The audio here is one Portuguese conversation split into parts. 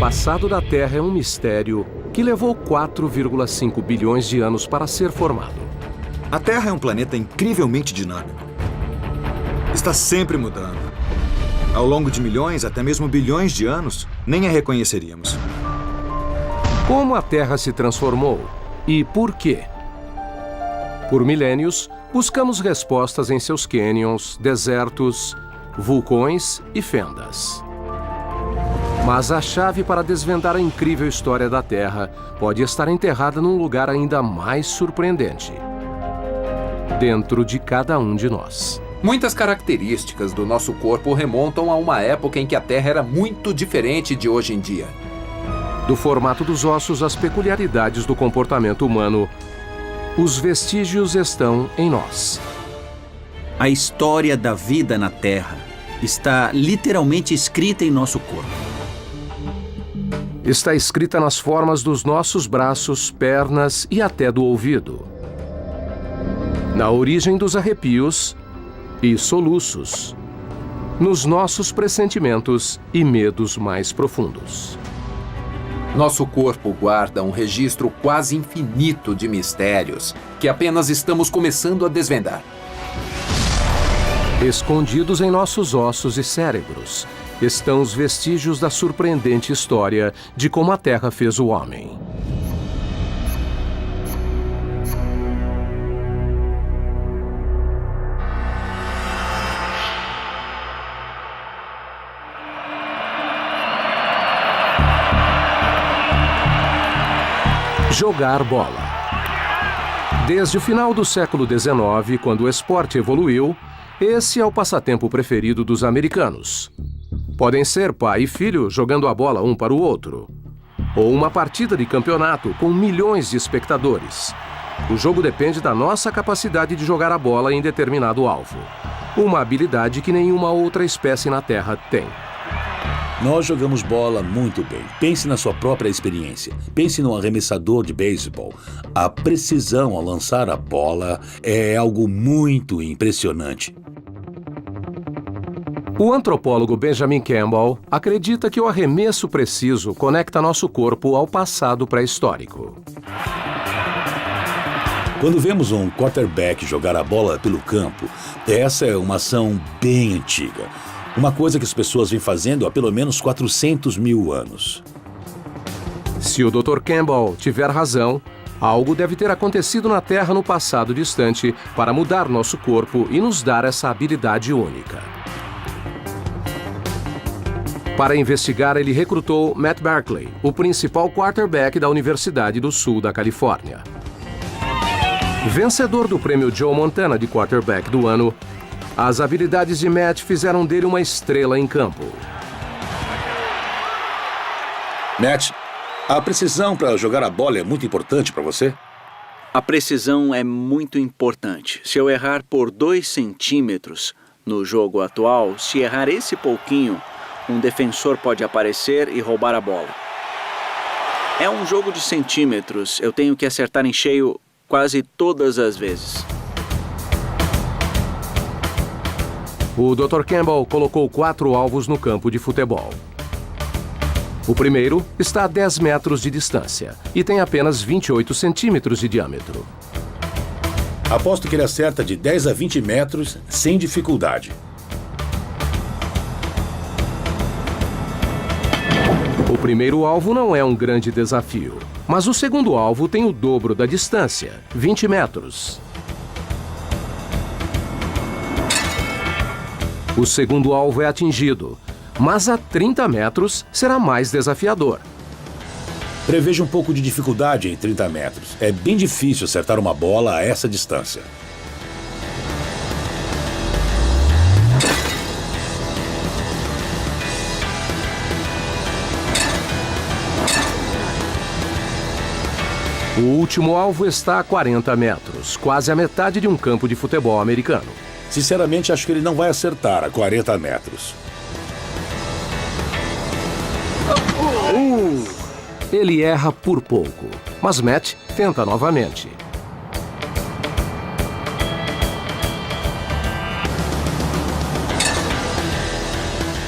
passado da Terra é um mistério que levou 4,5 bilhões de anos para ser formado. A Terra é um planeta incrivelmente dinâmico. Está sempre mudando. Ao longo de milhões, até mesmo bilhões de anos, nem a reconheceríamos. Como a Terra se transformou e por quê? Por milênios, buscamos respostas em seus cânions, desertos, vulcões e fendas. Mas a chave para desvendar a incrível história da Terra pode estar enterrada num lugar ainda mais surpreendente: dentro de cada um de nós. Muitas características do nosso corpo remontam a uma época em que a Terra era muito diferente de hoje em dia. Do formato dos ossos às peculiaridades do comportamento humano, os vestígios estão em nós. A história da vida na Terra está literalmente escrita em nosso corpo. Está escrita nas formas dos nossos braços, pernas e até do ouvido. Na origem dos arrepios e soluços. Nos nossos pressentimentos e medos mais profundos. Nosso corpo guarda um registro quase infinito de mistérios que apenas estamos começando a desvendar. Escondidos em nossos ossos e cérebros estão os vestígios da surpreendente história de como a Terra fez o homem. Jogar bola. Desde o final do século XIX, quando o esporte evoluiu, esse é o passatempo preferido dos americanos. Podem ser pai e filho jogando a bola um para o outro. Ou uma partida de campeonato com milhões de espectadores. O jogo depende da nossa capacidade de jogar a bola em determinado alvo. Uma habilidade que nenhuma outra espécie na Terra tem. Nós jogamos bola muito bem. Pense na sua própria experiência. Pense num arremessador de beisebol. A precisão ao lançar a bola é algo muito impressionante. O antropólogo Benjamin Campbell acredita que o arremesso preciso conecta nosso corpo ao passado pré-histórico. Quando vemos um quarterback jogar a bola pelo campo, essa é uma ação bem antiga. Uma coisa que as pessoas vêm fazendo há pelo menos 400 mil anos. Se o Dr. Campbell tiver razão, algo deve ter acontecido na Terra no passado distante para mudar nosso corpo e nos dar essa habilidade única. Para investigar, ele recrutou Matt Barkley, o principal quarterback da Universidade do Sul da Califórnia. Vencedor do prêmio Joe Montana de quarterback do ano, as habilidades de Matt fizeram dele uma estrela em campo. Matt, a precisão para jogar a bola é muito importante para você? A precisão é muito importante. Se eu errar por 2 centímetros no jogo atual, se errar esse pouquinho, um defensor pode aparecer e roubar a bola. É um jogo de centímetros. Eu tenho que acertar em cheio quase todas as vezes. O Dr. Campbell colocou 4 alvos no campo de futebol. O primeiro está a 10 metros de distância e tem apenas 28 centímetros de diâmetro. Aposto que ele acerta de 10 a 20 metros sem dificuldade. O primeiro alvo não é um grande desafio, mas o segundo alvo tem o dobro da distância, 20 metros. O segundo alvo é atingido, mas a 30 metros será mais desafiador. Preveja um pouco de dificuldade em 30 metros. É bem difícil acertar uma bola a essa distância. O último alvo está a 40 metros, quase a metade de um campo de futebol americano. Sinceramente, acho que ele não vai acertar a 40 metros. Ele erra por pouco, mas Matt tenta novamente.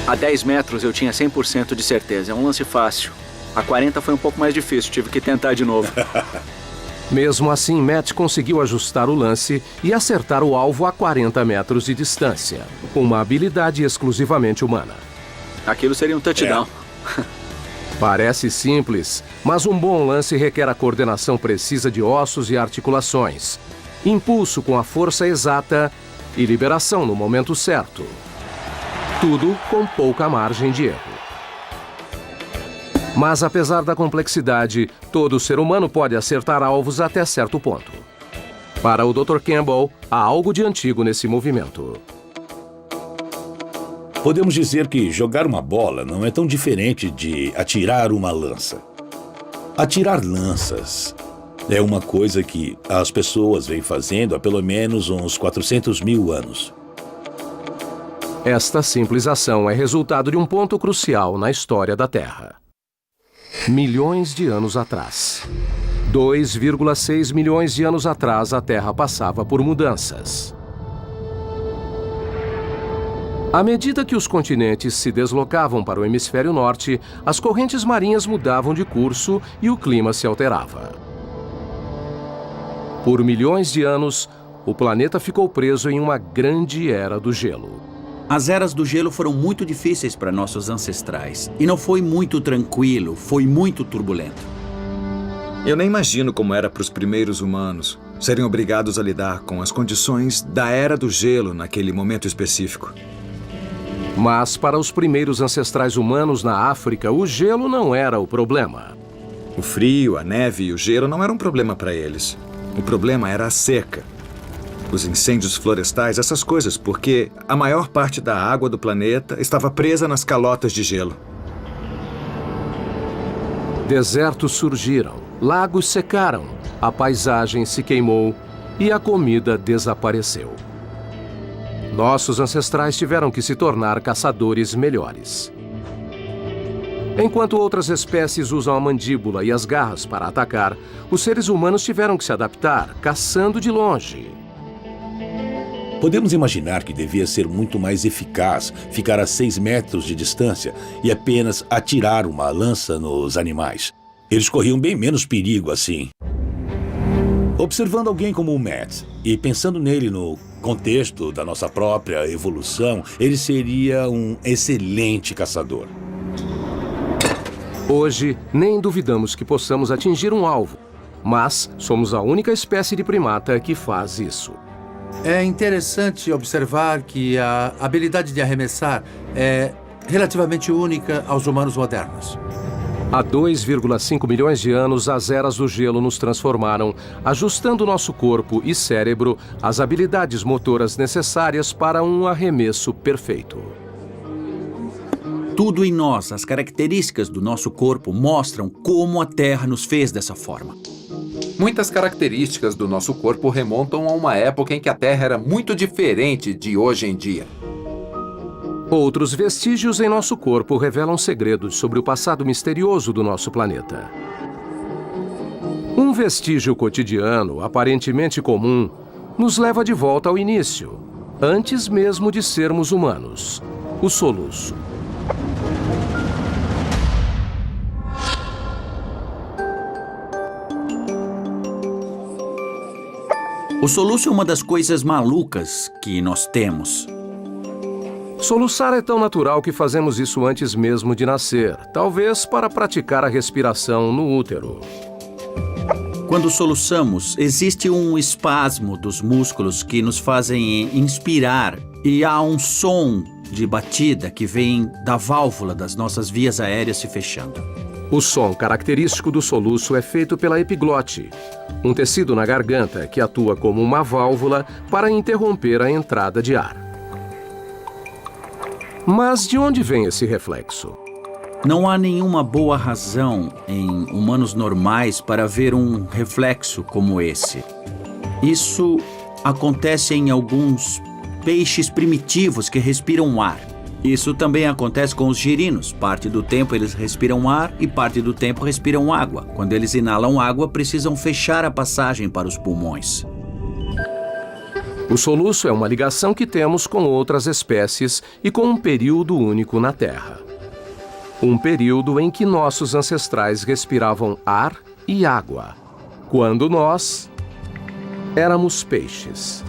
A 10 metros eu tinha 100% de certeza. É um lance fácil. A 40 foi um pouco mais difícil, tive que tentar de novo. Mesmo assim, Matt conseguiu ajustar o lance e acertar o alvo a 40 metros de distância, uma habilidade exclusivamente humana. Aquilo seria um touchdown. Parece simples, mas um bom lance requer a coordenação precisa de ossos e articulações, impulso com a força exata e liberação no momento certo. Tudo com pouca margem de erro. Mas apesar da complexidade, todo ser humano pode acertar alvos até certo ponto. Para o Dr. Campbell, há algo de antigo nesse movimento. Podemos dizer que jogar uma bola não é tão diferente de atirar uma lança. Atirar lanças é uma coisa que as pessoas vêm fazendo há pelo menos uns 400 mil anos. Esta simples ação é resultado de um ponto crucial na história da Terra. Milhões de anos atrás. 2,6 milhões de anos atrás, a Terra passava por mudanças. À medida que os continentes se deslocavam para o hemisfério norte, as correntes marinhas mudavam de curso e o clima se alterava. Por milhões de anos, o planeta ficou preso em uma grande era do gelo. As eras do gelo foram muito difíceis para nossos ancestrais. E não foi muito tranquilo, foi muito turbulento. Eu nem imagino como era para os primeiros humanos serem obrigados a lidar com as condições da era do gelo naquele momento específico. Mas para os primeiros ancestrais humanos na África, o gelo não era o problema. O frio, a neve e o gelo não eram um problema para eles. O problema era a seca. Os incêndios florestais, essas coisas, porque a maior parte da água do planeta estava presa nas calotas de gelo. Desertos surgiram, lagos secaram, a paisagem se queimou e a comida desapareceu. Nossos ancestrais tiveram que se tornar caçadores melhores. Enquanto outras espécies usam a mandíbula e as garras para atacar, os seres humanos tiveram que se adaptar, caçando de longe. Podemos imaginar que devia ser muito mais eficaz ficar a 6 metros de distância e apenas atirar uma lança nos animais. Eles corriam bem menos perigo assim. Observando alguém como o Matt e pensando nele no contexto da nossa própria evolução, ele seria um excelente caçador. Hoje, nem duvidamos que possamos atingir um alvo, mas somos a única espécie de primata que faz isso. É interessante observar que a habilidade de arremessar é relativamente única aos humanos modernos. Há 2,5 milhões de anos, as eras do gelo nos transformaram, ajustando nosso corpo e cérebro às habilidades motoras necessárias para um arremesso perfeito. Tudo em nós, as características do nosso corpo, mostram como a Terra nos fez dessa forma. Muitas características do nosso corpo remontam a uma época em que a Terra era muito diferente de hoje em dia. Outros vestígios em nosso corpo revelam segredos sobre o passado misterioso do nosso planeta. Um vestígio cotidiano, aparentemente comum, nos leva de volta ao início, antes mesmo de sermos humanos: o soluço. O soluço é uma das coisas malucas que nós temos. Soluçar é tão natural que fazemos isso antes mesmo de nascer, talvez para praticar a respiração no útero. Quando soluçamos, existe um espasmo dos músculos que nos fazem inspirar e há um som de batida que vem da válvula das nossas vias aéreas se fechando. O som característico do soluço é feito pela epiglote, um tecido na garganta que atua como uma válvula para interromper a entrada de ar. Mas de onde vem esse reflexo? Não há nenhuma boa razão em humanos normais para ver um reflexo como esse. Isso acontece em alguns peixes primitivos que respiram ar. Isso também acontece com os girinos. Parte do tempo eles respiram ar e parte do tempo respiram água. Quando eles inalam água, precisam fechar a passagem para os pulmões. O soluço é uma ligação que temos com outras espécies e com um período único na Terra. Um período em que nossos ancestrais respiravam ar e água, quando nós éramos peixes.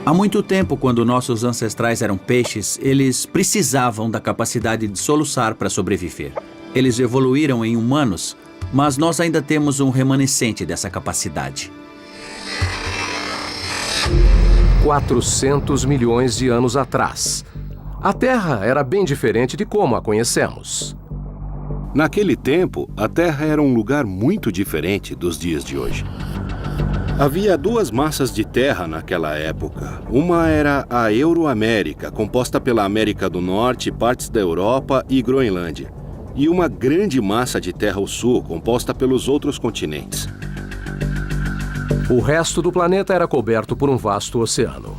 Há muito tempo, quando nossos ancestrais eram peixes, eles precisavam da capacidade de soluçar para sobreviver. Eles evoluíram em humanos, mas nós ainda temos um remanescente dessa capacidade. 400 milhões de anos atrás, a Terra era bem diferente de como a conhecemos. Naquele tempo, a Terra era um lugar muito diferente dos dias de hoje. Havia duas massas de terra naquela época. Uma era a Euroamérica, composta pela América do Norte, partes da Europa e Groenlândia. E uma grande massa de terra ao sul, composta pelos outros continentes. O resto do planeta era coberto por um vasto oceano.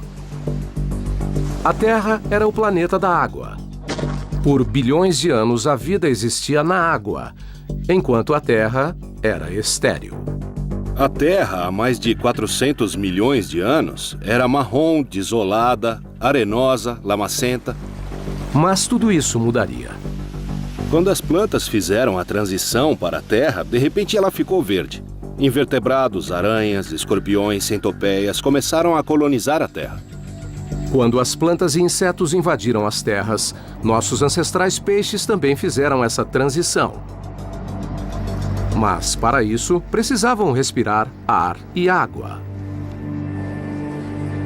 A Terra era o planeta da água. Por bilhões de anos, a vida existia na água, enquanto a Terra era estéril. A Terra, há mais de 400 milhões de anos, era marrom, desolada, arenosa, lamacenta. Mas tudo isso mudaria. Quando as plantas fizeram a transição para a Terra, de repente ela ficou verde. Invertebrados, aranhas, escorpiões, centopeias começaram a colonizar a Terra. Quando as plantas e insetos invadiram as terras, nossos ancestrais peixes também fizeram essa transição. Mas, para isso, precisavam respirar ar e água.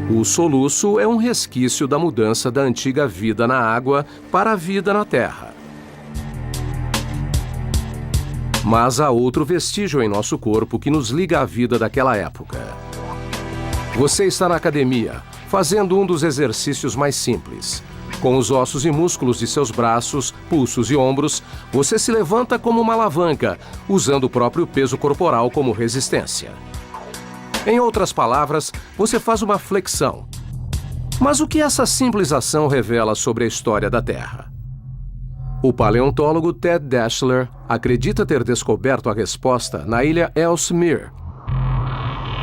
O soluço é um resquício da mudança da antiga vida na água para a vida na terra. Mas há outro vestígio em nosso corpo que nos liga à vida daquela época. Você está na academia, fazendo um dos exercícios mais simples. Com os ossos e músculos de seus braços, pulsos e ombros, você se levanta como uma alavanca, usando o próprio peso corporal como resistência. Em outras palavras, você faz uma flexão. Mas o que essa simples ação revela sobre a história da Terra? O paleontólogo Ted Daschler acredita ter descoberto a resposta na ilha Ellesmere,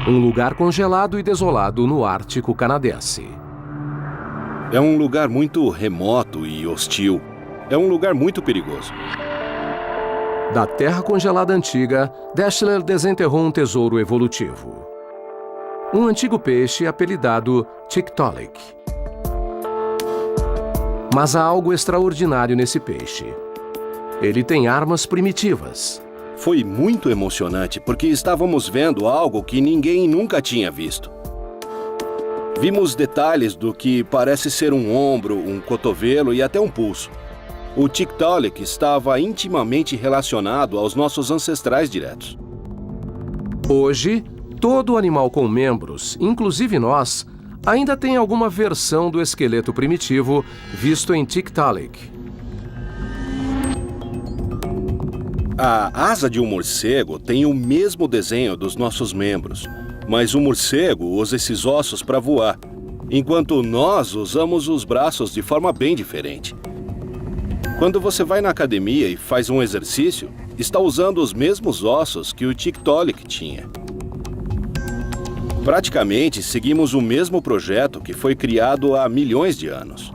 um lugar congelado e desolado no Ártico canadense. É um lugar muito remoto e hostil. É um lugar muito perigoso. Da terra congelada antiga, Daschler desenterrou um tesouro evolutivo. Um antigo peixe apelidado Tiktaalik. Mas há algo extraordinário nesse peixe. Ele tem armas primitivas. Foi muito emocionante porque estávamos vendo algo que ninguém nunca tinha visto. Vimos detalhes do que parece ser um ombro, um cotovelo e até um pulso. O Tiktaalik estava intimamente relacionado aos nossos ancestrais diretos. Hoje, todo animal com membros, inclusive nós, ainda tem alguma versão do esqueleto primitivo visto em Tiktaalik. A asa de um morcego tem o mesmo desenho dos nossos membros, mas o morcego usa esses ossos para voar, enquanto nós usamos os braços de forma bem diferente. Quando você vai na academia e faz um exercício, está usando os mesmos ossos que o Tiktaalik tinha. Praticamente seguimos o mesmo projeto que foi criado há milhões de anos.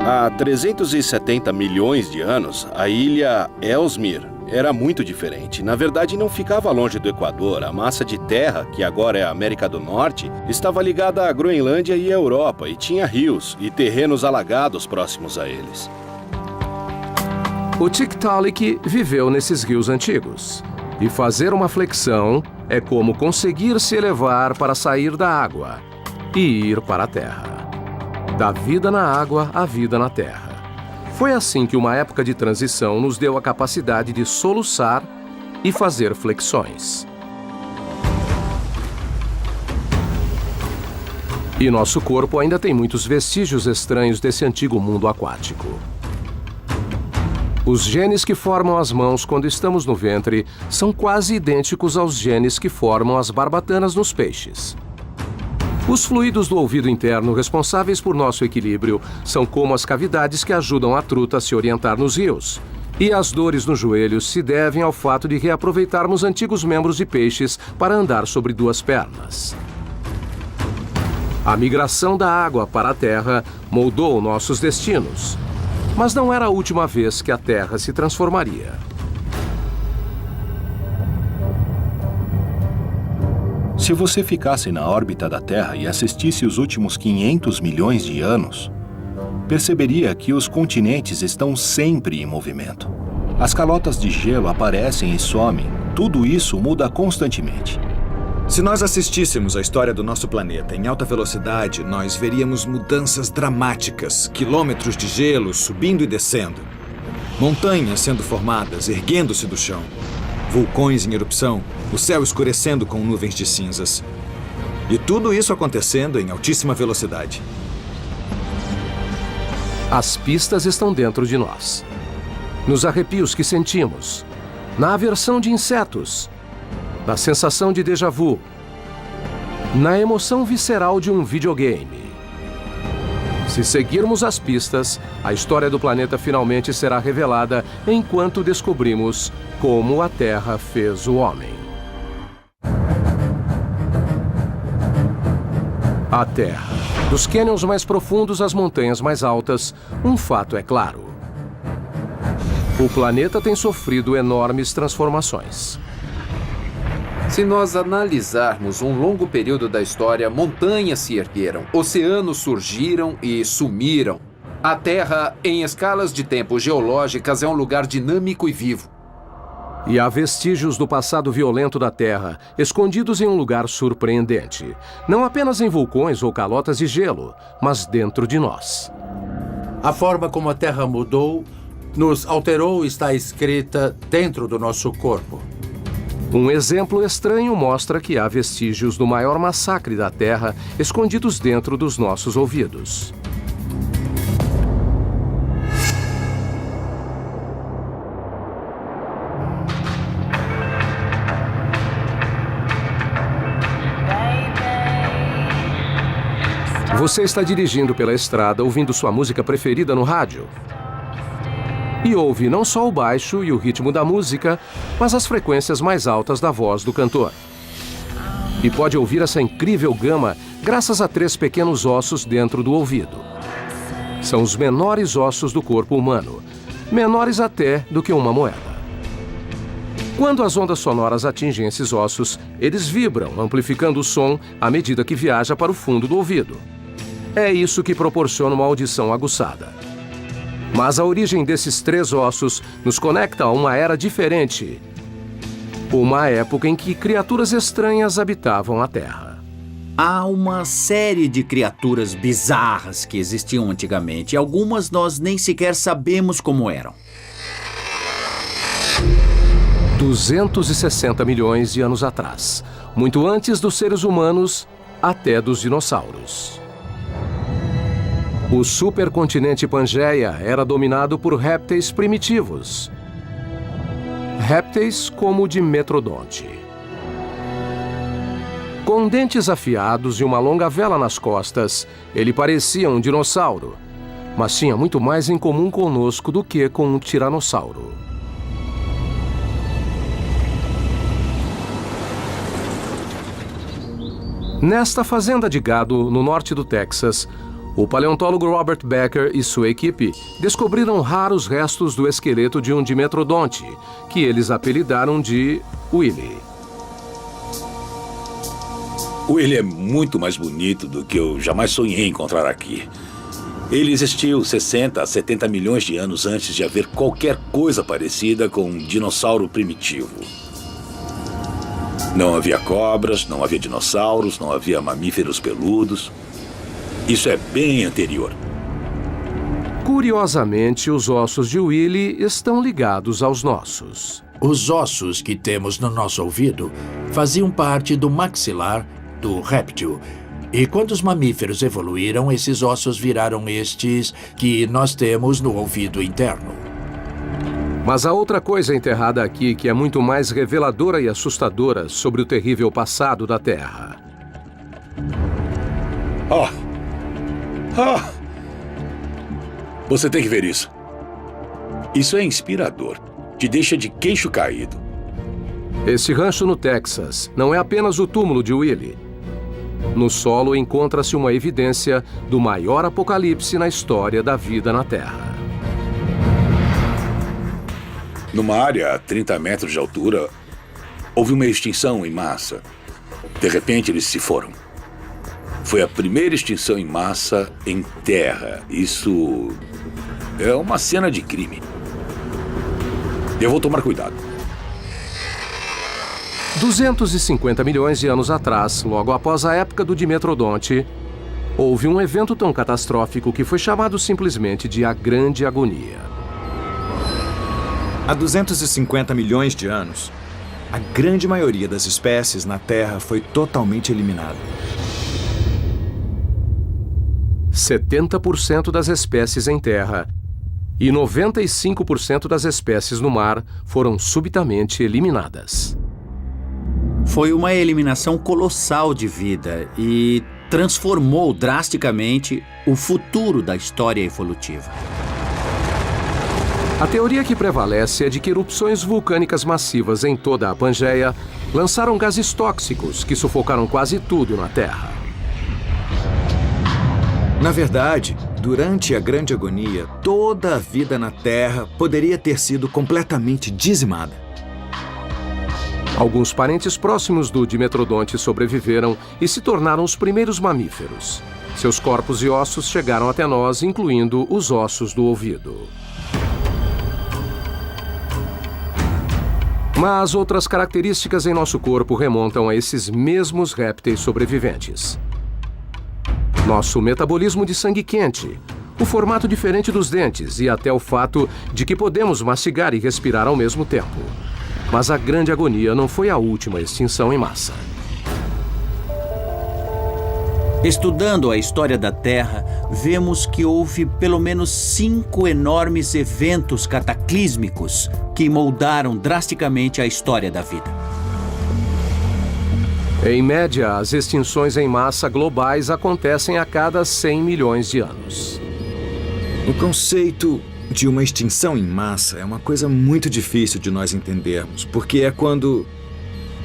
Há 370 milhões de anos, a ilha Ellesmere era muito diferente. Na verdade, não ficava longe do Equador. A massa de terra, que agora é a América do Norte, estava ligada à Groenlândia e à Europa e tinha rios e terrenos alagados próximos a eles. O Tiktaalik viveu nesses rios antigos. E fazer uma flexão é como conseguir se elevar para sair da água e ir para a terra. Da vida na água à vida na terra. Foi assim que uma época de transição nos deu a capacidade de soluçar e fazer flexões. E nosso corpo ainda tem muitos vestígios estranhos desse antigo mundo aquático. Os genes que formam as mãos quando estamos no ventre são quase idênticos aos genes que formam as barbatanas nos peixes. Os fluidos do ouvido interno responsáveis por nosso equilíbrio são como as cavidades que ajudam a truta a se orientar nos rios. E as dores nos joelhos se devem ao fato de reaproveitarmos antigos membros de peixes para andar sobre duas pernas. A migração da água para a Terra moldou nossos destinos. Mas não era a última vez que a Terra se transformaria. Se você ficasse na órbita da Terra e assistisse os últimos 500 milhões de anos, perceberia que os continentes estão sempre em movimento. As calotas de gelo aparecem e somem. Tudo isso muda constantemente. Se nós assistíssemos a história do nosso planeta em alta velocidade, nós veríamos mudanças dramáticas, quilômetros de gelo subindo e descendo, montanhas sendo formadas, erguendo-se do chão, vulcões em erupção, o céu escurecendo com nuvens de cinzas. E tudo isso acontecendo em altíssima velocidade. As pistas estão dentro de nós. Nos arrepios que sentimos, na aversão de insetos, na sensação de déjà vu, na emoção visceral de um videogame. Se seguirmos as pistas, a história do planeta finalmente será revelada enquanto descobrimos como a Terra fez o homem. A Terra. Dos cânions mais profundos às montanhas mais altas, um fato é claro. O planeta tem sofrido enormes transformações. Se nós analisarmos um longo período da história, montanhas se ergueram, oceanos surgiram e sumiram. A Terra, em escalas de tempo geológicas, é um lugar dinâmico e vivo. E há vestígios do passado violento da Terra, escondidos em um lugar surpreendente. Não apenas em vulcões ou calotas de gelo, mas dentro de nós. A forma como a Terra mudou, nos alterou e está escrita dentro do nosso corpo. Um exemplo estranho mostra que há vestígios do maior massacre da Terra escondidos dentro dos nossos ouvidos. Você está dirigindo pela estrada ouvindo sua música preferida no rádio. E ouve não só o baixo e o ritmo da música, mas as frequências mais altas da voz do cantor. E pode ouvir essa incrível gama graças a 3 pequenos ossos dentro do ouvido. São os menores ossos do corpo humano, menores até do que uma moeda. Quando as ondas sonoras atingem esses ossos, eles vibram, amplificando o som à medida que viaja para o fundo do ouvido. É isso que proporciona uma audição aguçada. Mas a origem desses 3 ossos nos conecta a uma era diferente. Uma época em que criaturas estranhas habitavam a Terra. Há uma série de criaturas bizarras que existiam antigamente. Algumas nós nem sequer sabemos como eram. 260 milhões de anos atrás. Muito antes dos seres humanos, até dos dinossauros. O supercontinente Pangeia era dominado por répteis primitivos. Répteis como o de Metrodonte. Com dentes afiados e uma longa vela nas costas, ele parecia um dinossauro, mas tinha muito mais em comum conosco do que com um tiranossauro. Nesta fazenda de gado, no norte do Texas, o paleontólogo Robert Becker e sua equipe descobriram raros restos do esqueleto de um dimetrodonte, que eles apelidaram de Willy. Willy é muito mais bonito do que eu jamais sonhei encontrar aqui. Ele existiu 60 a 70 milhões de anos antes de haver qualquer coisa parecida com um dinossauro primitivo. Não havia cobras, não havia dinossauros, não havia mamíferos peludos. Isso é bem anterior. Curiosamente, os ossos de Willy estão ligados aos nossos. Os ossos que temos no nosso ouvido faziam parte do maxilar do réptil. E quando os mamíferos evoluíram, esses ossos viraram estes que nós temos no ouvido interno. Mas há outra coisa enterrada aqui que é muito mais reveladora e assustadora sobre o terrível passado da Terra. Você tem que ver isso. Isso é inspirador. Te deixa de queixo caído. Esse rancho no Texas não é apenas o túmulo de Willy. No solo encontra-se uma evidência do maior apocalipse na história da vida na Terra. Numa área a 30 metros de altura, houve uma extinção em massa. De repente, eles se foram. Foi a primeira extinção em massa em terra. Isso é uma cena de crime. Eu vou tomar cuidado. 250 milhões de anos atrás, logo após a época do Dimetrodonte, houve um evento tão catastrófico que foi chamado simplesmente de a Grande Agonia. Há 250 milhões de anos, a grande maioria das espécies na Terra foi totalmente eliminada. 70% das espécies em terra e 95% das espécies no mar foram subitamente eliminadas. Foi uma eliminação colossal de vida e transformou drasticamente o futuro da história evolutiva. A teoria que prevalece é de que erupções vulcânicas massivas em toda a Pangeia lançaram gases tóxicos que sufocaram quase tudo na Terra. Na verdade, durante a Grande Agonia, toda a vida na Terra poderia ter sido completamente dizimada. Alguns parentes próximos do Dimetrodonte sobreviveram e se tornaram os primeiros mamíferos. Seus corpos e ossos chegaram até nós, incluindo os ossos do ouvido. Mas outras características em nosso corpo remontam a esses mesmos répteis sobreviventes. Nosso metabolismo de sangue quente, o formato diferente dos dentes e até o fato de que podemos mastigar e respirar ao mesmo tempo. Mas a Grande Agonia não foi a última extinção em massa. Estudando a história da Terra, vemos que houve pelo menos 5 enormes eventos cataclísmicos que moldaram drasticamente a história da vida. Em média, as extinções em massa globais acontecem a cada 100 milhões de anos. O conceito de uma extinção em massa é uma coisa muito difícil de nós entendermos, porque é quando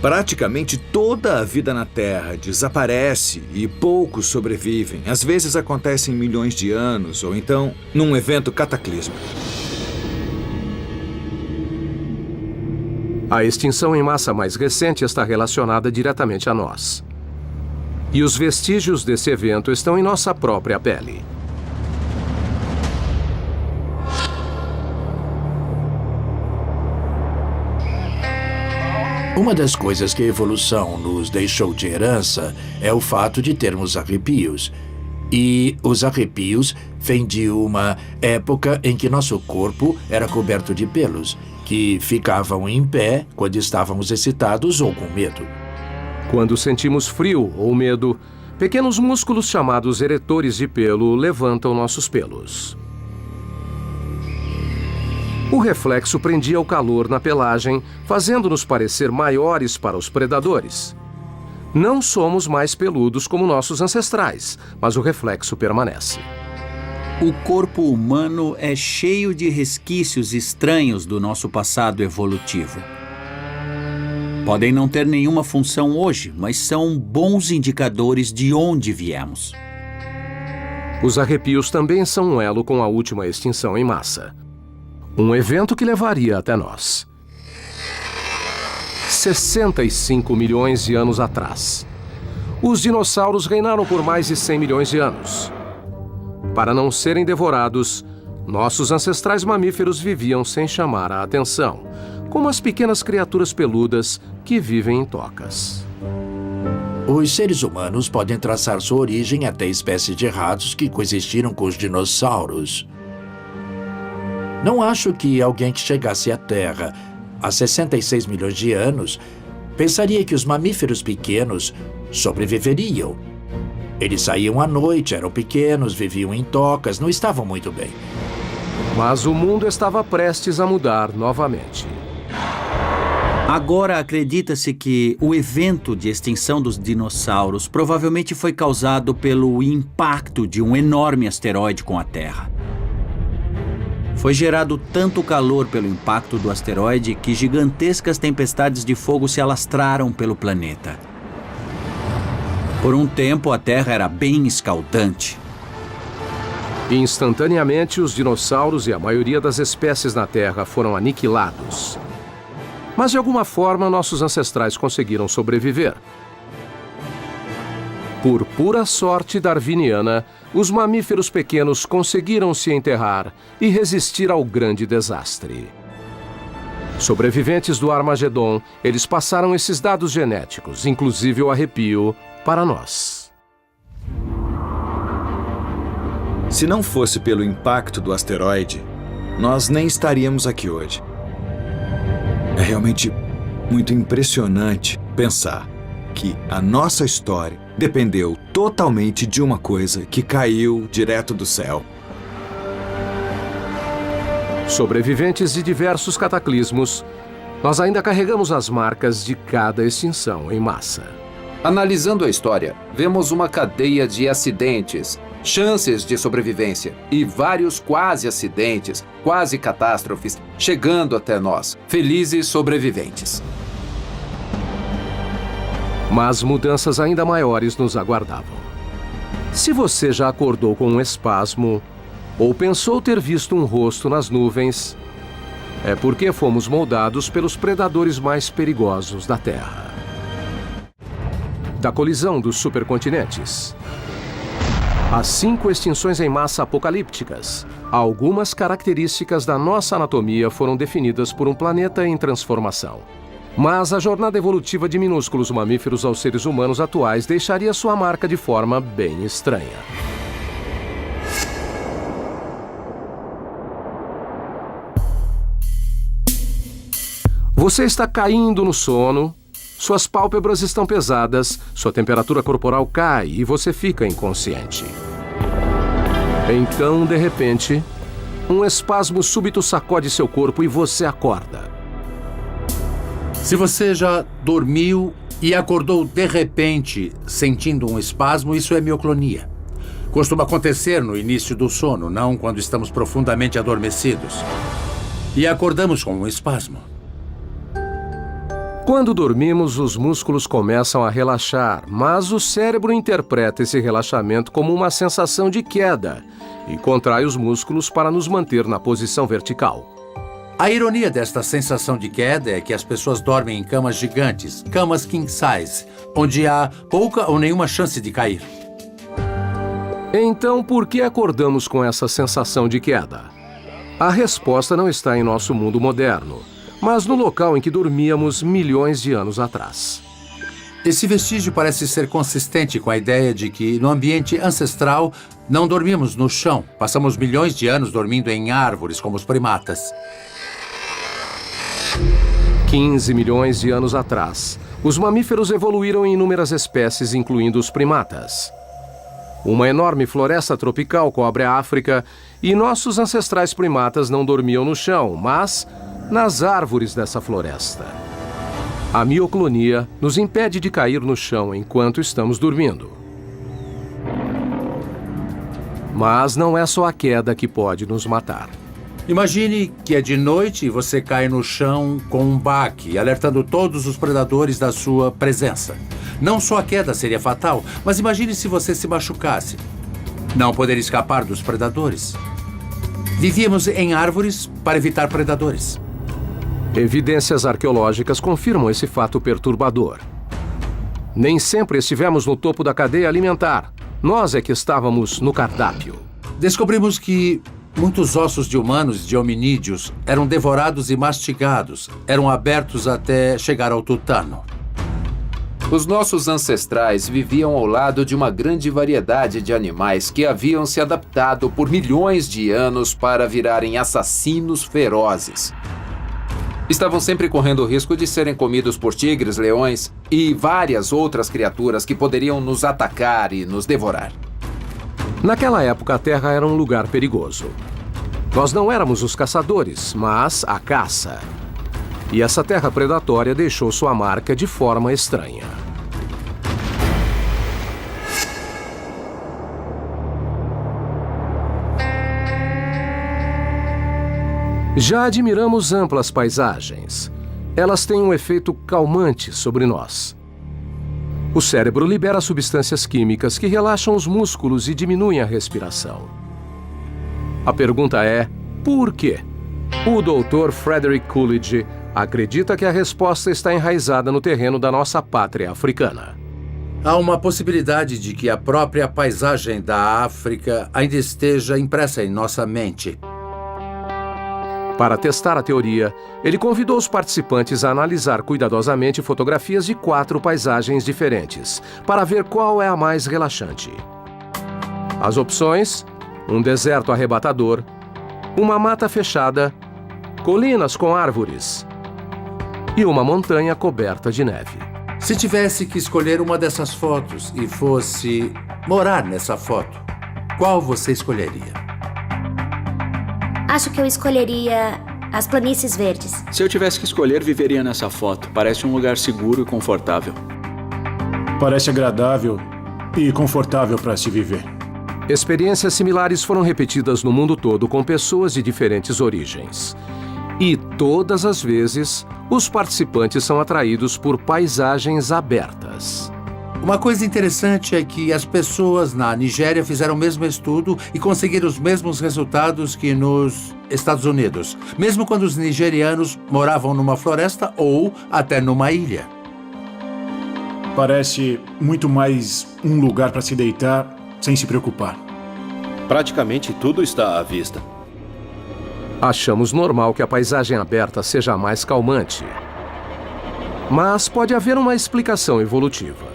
praticamente toda a vida na Terra desaparece e poucos sobrevivem. Às vezes acontece em milhões de anos, ou então num evento cataclísmico. A extinção em massa mais recente está relacionada diretamente a nós. E os vestígios desse evento estão em nossa própria pele. Uma das coisas que a evolução nos deixou de herança é o fato de termos arrepios. E os arrepios vêm de uma época em que nosso corpo era coberto de pelos, que ficavam em pé quando estávamos excitados ou com medo. Quando sentimos frio ou medo, pequenos músculos chamados eretores de pelo levantam nossos pelos. O reflexo prendia o calor na pelagem, fazendo-nos parecer maiores para os predadores. Não somos mais peludos como nossos ancestrais, mas o reflexo permanece. O corpo humano é cheio de resquícios estranhos do nosso passado evolutivo. Podem não ter nenhuma função hoje, mas são bons indicadores de onde viemos. Os arrepios também são um elo com a última extinção em massa. Um evento que levaria até nós. 65 milhões de anos atrás. Os dinossauros reinaram por mais de 100 milhões de anos. Para não serem devorados, nossos ancestrais mamíferos viviam sem chamar a atenção, como as pequenas criaturas peludas que vivem em tocas. Os seres humanos podem traçar sua origem até espécies de ratos que coexistiram com os dinossauros. Não acho que alguém que chegasse à Terra há 66 milhões de anos pensaria que os mamíferos pequenos sobreviveriam. Eles saíam à noite, eram pequenos, viviam em tocas, não estavam muito bem. Mas o mundo estava prestes a mudar novamente. Agora acredita-se que o evento de extinção dos dinossauros provavelmente foi causado pelo impacto de um enorme asteroide com a Terra. Foi gerado tanto calor pelo impacto do asteroide que gigantescas tempestades de fogo se alastraram pelo planeta. Por um tempo, a Terra era bem escaldante. Instantaneamente, os dinossauros e a maioria das espécies na Terra foram aniquilados. Mas, de alguma forma, nossos ancestrais conseguiram sobreviver. Por pura sorte darwiniana, os mamíferos pequenos conseguiram se enterrar e resistir ao grande desastre. Sobreviventes do Armagedon, eles passaram esses dados genéticos, inclusive o arrepio, para nós. Se não fosse pelo impacto do asteroide, nós nem estaríamos aqui hoje. É realmente muito impressionante pensar que a nossa história dependeu totalmente de uma coisa que caiu direto do céu. Sobreviventes de diversos cataclismos, nós ainda carregamos as marcas de cada extinção em massa. Analisando a história, vemos uma cadeia de acidentes, chances de sobrevivência e vários quase acidentes, quase catástrofes, chegando até nós, felizes sobreviventes. Mas mudanças ainda maiores nos aguardavam. Se você já acordou com um espasmo ou pensou ter visto um rosto nas nuvens, é porque fomos moldados pelos predadores mais perigosos da Terra. Da colisão dos supercontinentes, as 5 extinções em massa apocalípticas, algumas características da nossa anatomia foram definidas por um planeta em transformação. Mas a jornada evolutiva de minúsculos mamíferos aos seres humanos atuais deixaria sua marca de forma bem estranha. Você está caindo no sono, suas pálpebras estão pesadas, sua temperatura corporal cai e você fica inconsciente. Então, de repente, um espasmo súbito sacode seu corpo e você acorda. Se você já dormiu e acordou de repente sentindo um espasmo, isso é mioclonia. Costuma acontecer no início do sono, não quando estamos profundamente adormecidos. E acordamos com um espasmo. Quando dormimos, os músculos começam a relaxar, mas o cérebro interpreta esse relaxamento como uma sensação de queda e contrai os músculos para nos manter na posição vertical. A ironia desta sensação de queda é que as pessoas dormem em camas gigantes, camas king size, onde há pouca ou nenhuma chance de cair. Então, por que acordamos com essa sensação de queda? A resposta não está em nosso mundo moderno, mas no local em que dormíamos milhões de anos atrás. Esse vestígio parece ser consistente com a ideia de que, no ambiente ancestral, não dormimos no chão. Passamos milhões de anos dormindo em árvores, como os primatas. 15 milhões de anos atrás, os mamíferos evoluíram em inúmeras espécies, incluindo os primatas. Uma enorme floresta tropical cobre a África e nossos ancestrais primatas não dormiam no chão, mas nas árvores dessa floresta. A mioclonia nos impede de cair no chão enquanto estamos dormindo. Mas não é só a queda que pode nos matar. Imagine que é de noite e você cai no chão com um baque, alertando todos os predadores da sua presença. Não só a queda seria fatal, mas imagine se você se machucasse. Não poderia escapar dos predadores. Vivíamos em árvores para evitar predadores. Evidências arqueológicas confirmam esse fato perturbador. Nem sempre estivemos no topo da cadeia alimentar. Nós é que estávamos no cardápio. Descobrimos que muitos ossos de humanos e de hominídeos eram devorados e mastigados, eram abertos até chegar ao tutano. Os nossos ancestrais viviam ao lado de uma grande variedade de animais que haviam se adaptado por milhões de anos para virarem assassinos ferozes. Estavam sempre correndo o risco de serem comidos por tigres, leões e várias outras criaturas que poderiam nos atacar e nos devorar. Naquela época, a Terra era um lugar perigoso. Nós não éramos os caçadores, mas a caça. E essa terra predatória deixou sua marca de forma estranha. Já admiramos amplas paisagens. Elas têm um efeito calmante sobre nós. O cérebro libera substâncias químicas que relaxam os músculos e diminuem a respiração. A pergunta é, por quê? O Dr. Frederick Coolidge acredita que a resposta está enraizada no terreno da nossa pátria africana. Há uma possibilidade de que a própria paisagem da África ainda esteja impressa em nossa mente. Para testar a teoria, ele convidou os participantes a analisar cuidadosamente fotografias de 4 paisagens diferentes, para ver qual é a mais relaxante. As opções: um deserto arrebatador, uma mata fechada, colinas com árvores e uma montanha coberta de neve. Se tivesse que escolher uma dessas fotos e fosse morar nessa foto, qual você escolheria? Acho que eu escolheria as planícies verdes. Se eu tivesse que escolher, viveria nessa foto. Parece um lugar seguro e confortável. Parece agradável e confortável para se viver. Experiências similares foram repetidas no mundo todo com pessoas de diferentes origens. E todas as vezes, os participantes são atraídos por paisagens abertas. Uma coisa interessante é que as pessoas na Nigéria fizeram o mesmo estudo e conseguiram os mesmos resultados que nos Estados Unidos, mesmo quando os nigerianos moravam numa floresta ou até numa ilha. Parece muito mais um lugar para se deitar sem se preocupar. Praticamente tudo está à vista. Achamos normal que a paisagem aberta seja mais calmante. Mas pode haver uma explicação evolutiva.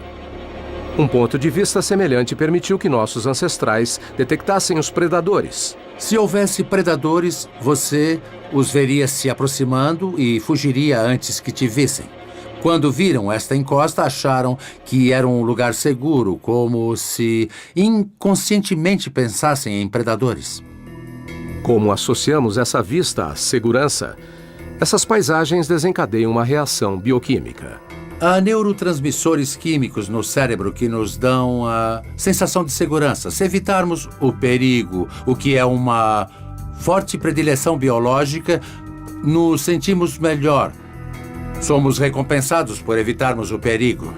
Um ponto de vista semelhante permitiu que nossos ancestrais detectassem os predadores. Se houvesse predadores, você os veria se aproximando e fugiria antes que te vissem. Quando viram esta encosta, acharam que era um lugar seguro, como se inconscientemente pensassem em predadores. Como associamos essa vista à segurança, essas paisagens desencadeiam uma reação bioquímica. Há neurotransmissores químicos no cérebro que nos dão a sensação de segurança. Se evitarmos o perigo, o que é uma forte predileção biológica, nos sentimos melhor. Somos recompensados por evitarmos o perigo.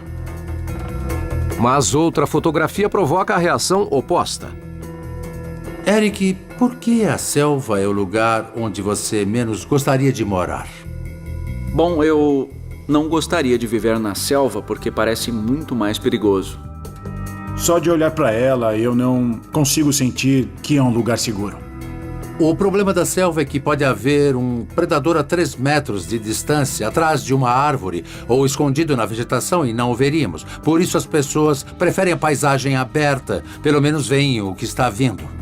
Mas outra fotografia provoca a reação oposta. Eric, por que a selva é o lugar onde você menos gostaria de morar? Bom, eu não gostaria de viver na selva porque parece muito mais perigoso. Só de olhar para ela, eu não consigo sentir que é um lugar seguro. O problema da selva é que pode haver um predador a 3 metros de distância, atrás de uma árvore ou escondido na vegetação e não o veríamos. Por isso as pessoas preferem a paisagem aberta, pelo menos veem o que está vindo.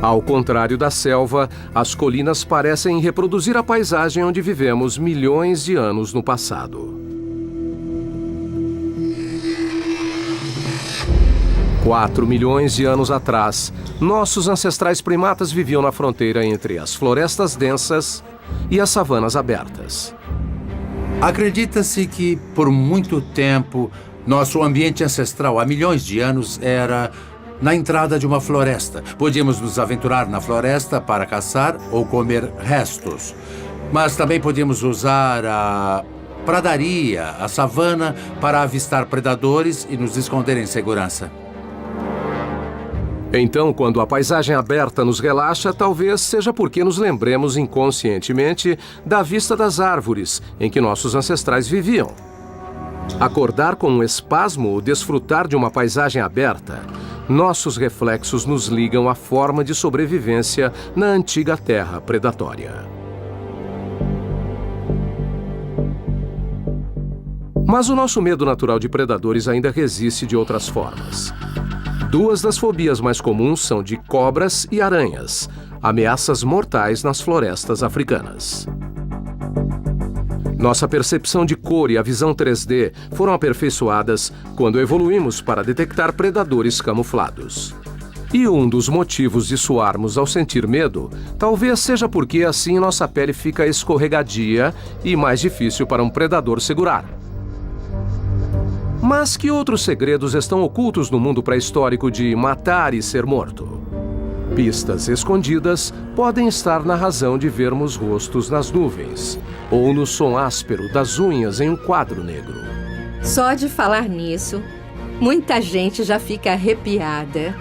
Ao contrário da selva, as colinas parecem reproduzir a paisagem onde vivemos milhões de anos no passado. 4 milhões de anos atrás, nossos ancestrais primatas viviam na fronteira entre as florestas densas e as savanas abertas. Acredita-se que, por muito tempo, nosso ambiente ancestral há milhões de anos era na entrada de uma floresta. Podíamos nos aventurar na floresta para caçar ou comer restos. Mas também podíamos usar a pradaria, a savana, para avistar predadores e nos esconder em segurança. Então, quando a paisagem aberta nos relaxa, talvez seja porque nos lembremos inconscientemente da vista das árvores em que nossos ancestrais viviam. Acordar com um espasmo ou desfrutar de uma paisagem aberta, nossos reflexos nos ligam à forma de sobrevivência na antiga terra predatória. Mas o nosso medo natural de predadores ainda resiste de outras formas. 2 das fobias mais comuns são de cobras e aranhas, ameaças mortais nas florestas africanas. Nossa percepção de cor e a visão 3D foram aperfeiçoadas quando evoluímos para detectar predadores camuflados. E um dos motivos de suarmos ao sentir medo talvez seja porque assim nossa pele fica escorregadia e mais difícil para um predador segurar. Mas que outros segredos estão ocultos no mundo pré-histórico de matar e ser morto? Pistas escondidas podem estar na razão de vermos rostos nas nuvens, ou no som áspero das unhas em um quadro negro. Só de falar nisso, muita gente já fica arrepiada.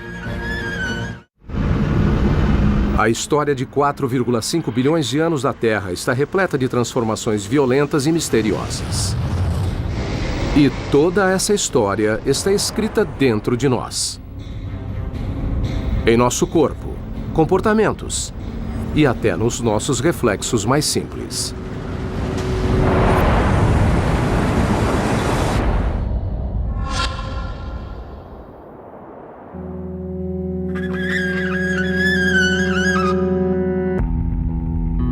A história de 4,5 bilhões de anos da Terra está repleta de transformações violentas e misteriosas. E toda essa história está escrita dentro de nós. Em nosso corpo, comportamentos e até nos nossos reflexos mais simples.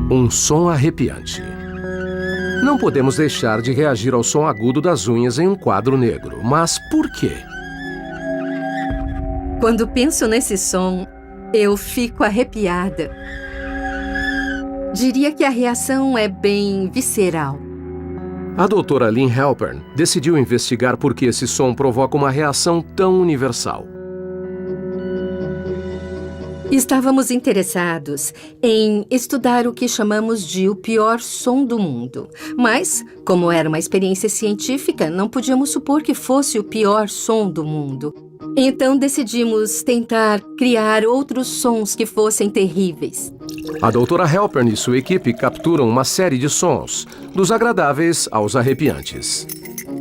Um som arrepiante. Não podemos deixar de reagir ao som agudo das unhas em um quadro negro. Mas por quê? Quando penso nesse som, eu fico arrepiada. Diria que a reação é bem visceral. A doutora Lynn Halpern decidiu investigar por que esse som provoca uma reação tão universal. Estávamos interessados em estudar o que chamamos de o pior som do mundo. Mas, como era uma experiência científica, não podíamos supor que fosse o pior som do mundo. Então decidimos tentar criar outros sons que fossem terríveis. A doutora Halpern e sua equipe capturam uma série de sons, dos agradáveis aos arrepiantes.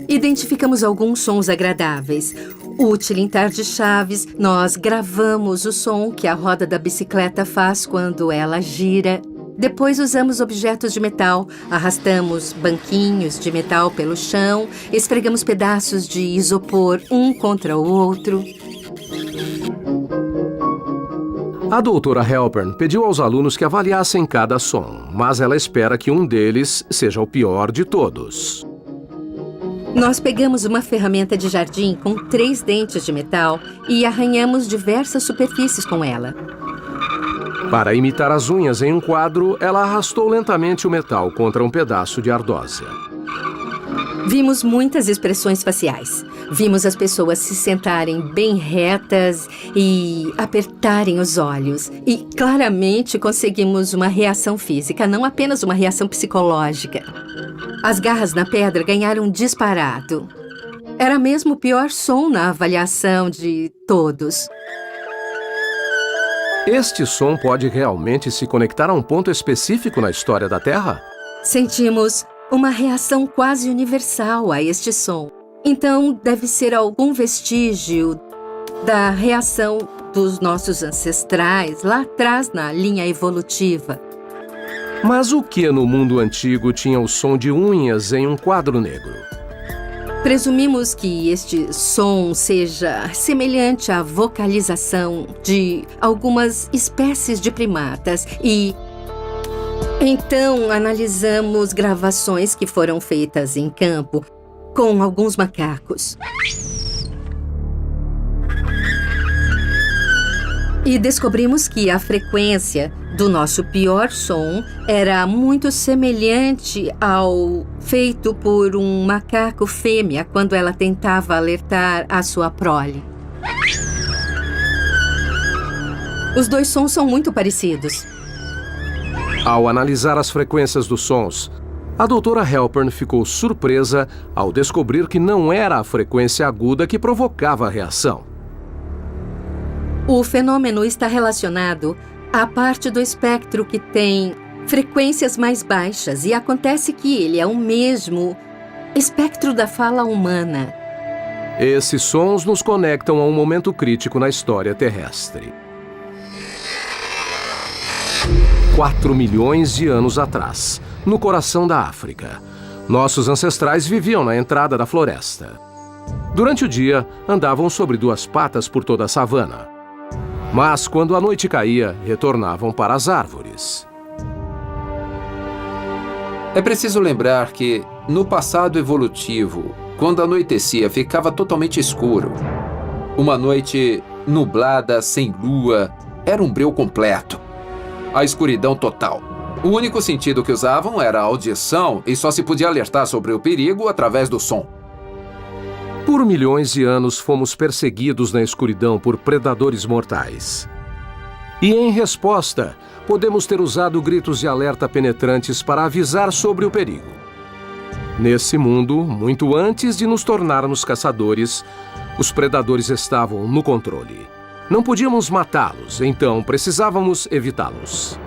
Identificamos alguns sons agradáveis. O tilintar de chaves, nós gravamos o som que a roda da bicicleta faz quando ela gira. Depois usamos objetos de metal, arrastamos banquinhos de metal pelo chão, esfregamos pedaços de isopor um contra o outro. A doutora Halpern pediu aos alunos que avaliassem cada som, mas ela espera que um deles seja o pior de todos. Nós pegamos uma ferramenta de jardim com 3 dentes de metal e arranhamos diversas superfícies com ela. Para imitar as unhas em um quadro, ela arrastou lentamente o metal contra um pedaço de ardósia. Vimos muitas expressões faciais. Vimos as pessoas se sentarem bem retas e apertarem os olhos. E claramente conseguimos uma reação física, não apenas uma reação psicológica. As garras na pedra ganharam disparado. Era mesmo o pior som na avaliação de todos. Este som pode realmente se conectar a um ponto específico na história da Terra? Sentimos uma reação quase universal a este som. Então, deve ser algum vestígio da reação dos nossos ancestrais lá atrás na linha evolutiva. Mas o que no mundo antigo tinha o som de unhas em um quadro negro? Presumimos que este som seja semelhante à vocalização de algumas espécies de primatas e então analisamos gravações que foram feitas em campo com alguns macacos. E descobrimos que a frequência do nosso pior som era muito semelhante ao feito por um macaco fêmea quando ela tentava alertar a sua prole. Os 2 sons são muito parecidos. Ao analisar as frequências dos sons, a doutora Halpern ficou surpresa ao descobrir que não era a frequência aguda que provocava a reação. O fenômeno está relacionado à parte do espectro que tem frequências mais baixas e acontece que ele é o mesmo espectro da fala humana. Esses sons nos conectam a um momento crítico na história terrestre. 4 milhões de anos atrás, no coração da África, nossos ancestrais viviam na entrada da floresta. Durante o dia, andavam sobre 2 patas por toda a savana. Mas, quando a noite caía, retornavam para as árvores. É preciso lembrar que, no passado evolutivo, quando anoitecia, ficava totalmente escuro. Uma noite nublada, sem lua, era um breu completo. A escuridão total. O único sentido que usavam era a audição e só se podia alertar sobre o perigo através do som. Por milhões de anos fomos perseguidos na escuridão por predadores mortais. E em resposta, podemos ter usado gritos de alerta penetrantes para avisar sobre o perigo. Nesse mundo, muito antes de nos tornarmos caçadores, os predadores estavam no controle. Não podíamos matá-los, então precisávamos evitá-los.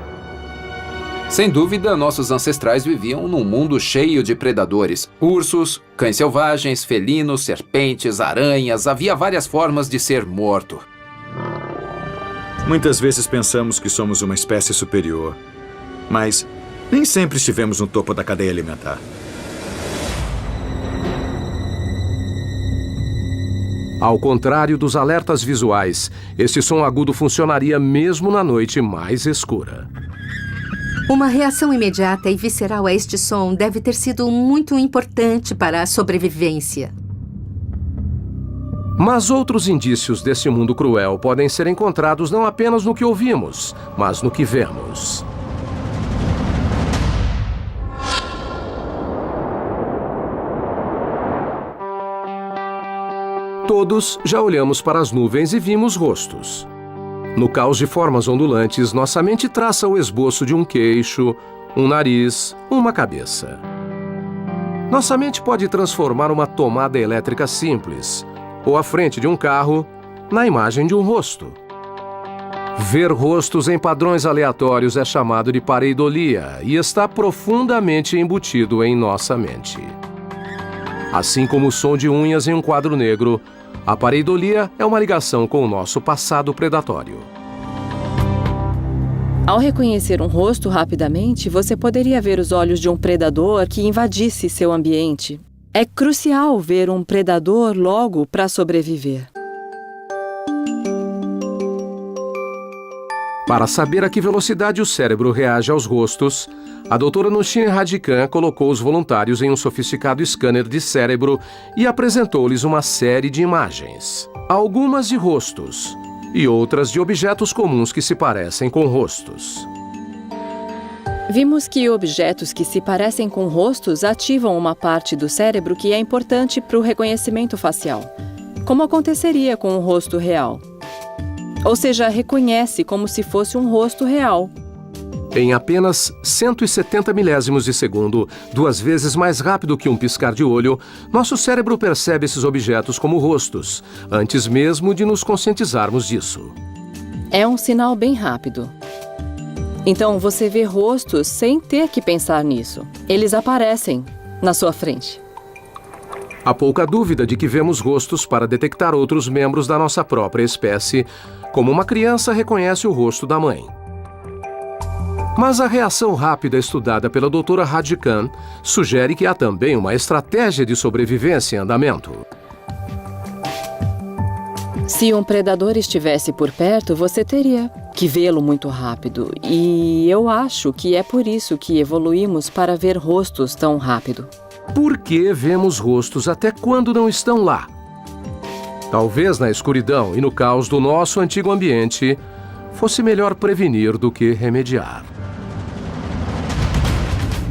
Sem dúvida, nossos ancestrais viviam num mundo cheio de predadores. Ursos, cães selvagens, felinos, serpentes, aranhas. Havia várias formas de ser morto. Muitas vezes pensamos que somos uma espécie superior, mas nem sempre estivemos no topo da cadeia alimentar. Ao contrário dos alertas visuais, este som agudo funcionaria mesmo na noite mais escura. Uma reação imediata e visceral a este som deve ter sido muito importante para a sobrevivência. Mas outros indícios desse mundo cruel podem ser encontrados não apenas no que ouvimos, mas no que vemos. Todos já olhamos para as nuvens e vimos rostos. No caos de formas ondulantes, nossa mente traça o esboço de um queixo, um nariz, uma cabeça. Nossa mente pode transformar uma tomada elétrica simples, ou a frente de um carro, na imagem de um rosto. Ver rostos em padrões aleatórios é chamado de pareidolia e está profundamente embutido em nossa mente. Assim como o som de unhas em um quadro negro, a pareidolia é uma ligação com o nosso passado predatório. Ao reconhecer um rosto rapidamente, você poderia ver os olhos de um predador que invadisse seu ambiente. É crucial ver um predador logo para sobreviver. Para saber a que velocidade o cérebro reage aos rostos, a doutora Noshine Radikan colocou os voluntários em um sofisticado scanner de cérebro e apresentou-lhes uma série de imagens. Algumas de rostos e outras de objetos comuns que se parecem com rostos. Vimos que objetos que se parecem com rostos ativam uma parte do cérebro que é importante para o reconhecimento facial, como aconteceria com um rosto real. Ou seja, reconhece como se fosse um rosto real. Em apenas 170 milésimos de segundo, 2 vezes mais rápido que um piscar de olho, nosso cérebro percebe esses objetos como rostos, antes mesmo de nos conscientizarmos disso. É um sinal bem rápido. Então, você vê rostos sem ter que pensar nisso. Eles aparecem na sua frente. Há pouca dúvida de que vemos rostos para detectar outros membros da nossa própria espécie, como uma criança reconhece o rosto da mãe. Mas a reação rápida estudada pela doutora Radikan sugere que há também uma estratégia de sobrevivência em andamento. Se um predador estivesse por perto, você teria que vê-lo muito rápido. E eu acho que é por isso que evoluímos para ver rostos tão rápido. Por que vemos rostos até quando não estão lá? Talvez na escuridão e no caos do nosso antigo ambiente, fosse melhor prevenir do que remediar.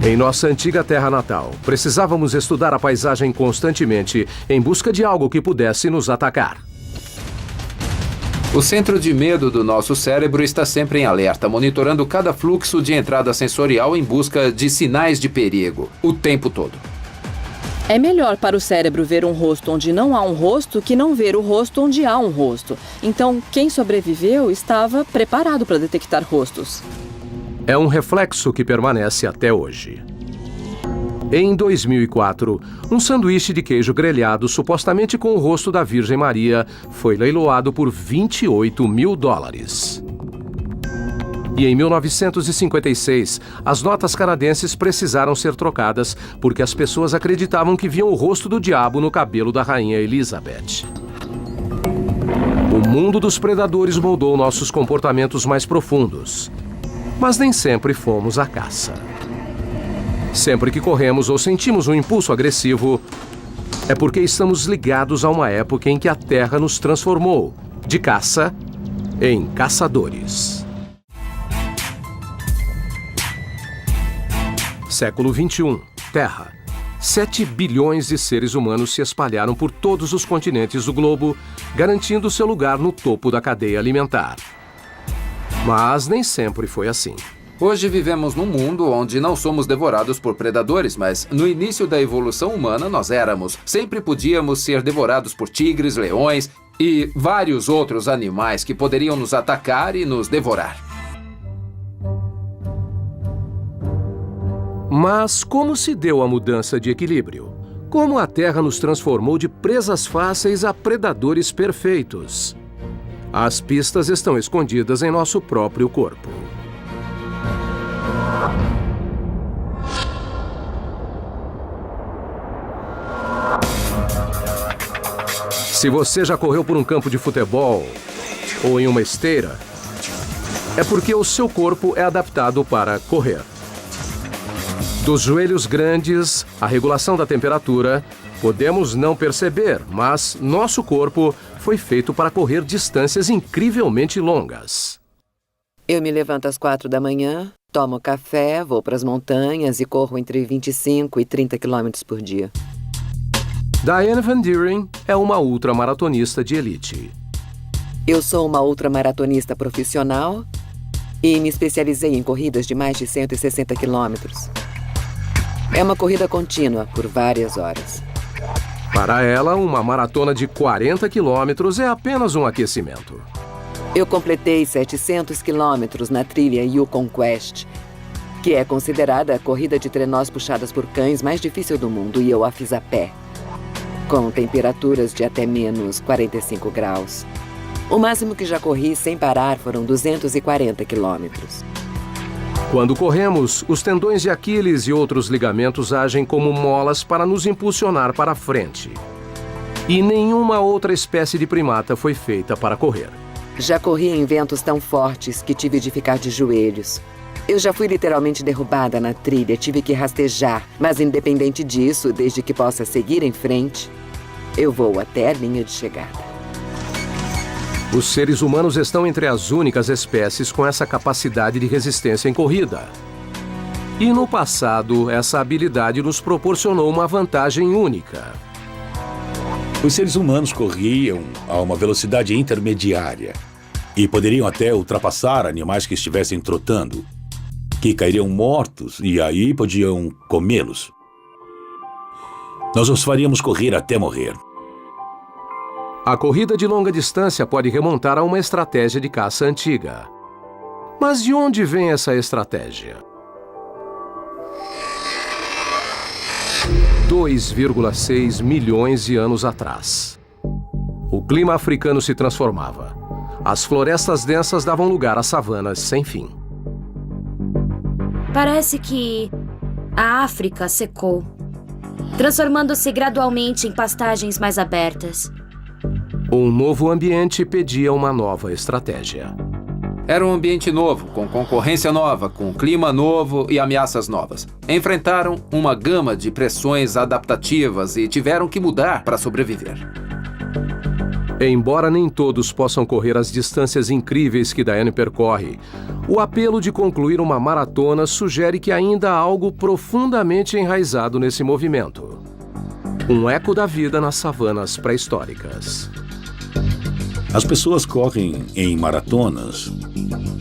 Em nossa antiga terra natal, precisávamos estudar a paisagem constantemente em busca de algo que pudesse nos atacar. O centro de medo do nosso cérebro está sempre em alerta, monitorando cada fluxo de entrada sensorial em busca de sinais de perigo, o tempo todo. É melhor para o cérebro ver um rosto onde não há um rosto que não ver o rosto onde há um rosto. Então, quem sobreviveu estava preparado para detectar rostos. É um reflexo que permanece até hoje. Em 2004, um sanduíche de queijo grelhado, supostamente com o rosto da Virgem Maria, foi leiloado por $28 mil. E em 1956, as notas canadenses precisaram ser trocadas porque as pessoas acreditavam que viam o rosto do diabo no cabelo da rainha Elizabeth. O mundo dos predadores moldou nossos comportamentos mais profundos. Mas nem sempre fomos à caça. Sempre que corremos ou sentimos um impulso agressivo, é porque estamos ligados a uma época em que a Terra nos transformou, de caça, em caçadores. Século XXI. Terra. 7 bilhões de seres humanos se espalharam por todos os continentes do globo, garantindo seu lugar no topo da cadeia alimentar. Mas nem sempre foi assim. Hoje vivemos num mundo onde não somos devorados por predadores, mas no início da evolução humana nós éramos. Sempre podíamos ser devorados por tigres, leões e vários outros animais que poderiam nos atacar e nos devorar. Mas como se deu a mudança de equilíbrio? Como a Terra nos transformou de presas fáceis a predadores perfeitos? As pistas estão escondidas em nosso próprio corpo. Se você já correu por um campo de futebol ou em uma esteira, é porque o seu corpo é adaptado para correr. Dos joelhos grandes à regulação da temperatura, podemos não perceber, mas nosso corpo foi feito para correr distâncias incrivelmente longas. Eu me levanto às 4 da manhã, tomo café, vou para as montanhas e corro entre 25 e 30 quilômetros por dia. Diane Van Dieren é uma ultramaratonista de elite. Eu sou uma ultramaratonista profissional e me especializei em corridas de mais de 160 quilômetros. É uma corrida contínua por várias horas. Para ela, uma maratona de 40 quilômetros é apenas um aquecimento. Eu completei 700 quilômetros na trilha Yukon Quest, que é considerada a corrida de trenós puxadas por cães mais difícil do mundo, e eu a fiz a pé, com temperaturas de até menos 45 graus. O máximo que já corri sem parar foram 240 quilômetros. Quando corremos, os tendões de Aquiles e outros ligamentos agem como molas para nos impulsionar para a frente. E nenhuma outra espécie de primata foi feita para correr. Já corri em ventos tão fortes que tive de ficar de joelhos. Eu já fui literalmente derrubada na trilha, tive que rastejar. Mas independente disso, desde que possa seguir em frente, eu vou até a linha de chegada. Os seres humanos estão entre as únicas espécies com essa capacidade de resistência em corrida. E no passado, essa habilidade nos proporcionou uma vantagem única. Os seres humanos corriam a uma velocidade intermediária e poderiam até ultrapassar animais que estivessem trotando, que cairiam mortos e aí podiam comê-los. Nós os faríamos correr até morrer. A corrida de longa distância pode remontar a uma estratégia de caça antiga. Mas de onde vem essa estratégia? 2,6 milhões de anos atrás. O clima africano se transformava. As florestas densas davam lugar a savanas sem fim. Parece que a África secou, transformando-se gradualmente em pastagens mais abertas. Um novo ambiente pedia uma nova estratégia. Era um ambiente novo, com concorrência nova, com clima novo e ameaças novas. Enfrentaram uma gama de pressões adaptativas e tiveram que mudar para sobreviver. Embora nem todos possam correr as distâncias incríveis que Diane percorre, o apelo de concluir uma maratona sugere que ainda há algo profundamente enraizado nesse movimento. Um eco da vida nas savanas pré-históricas. As pessoas correm em maratonas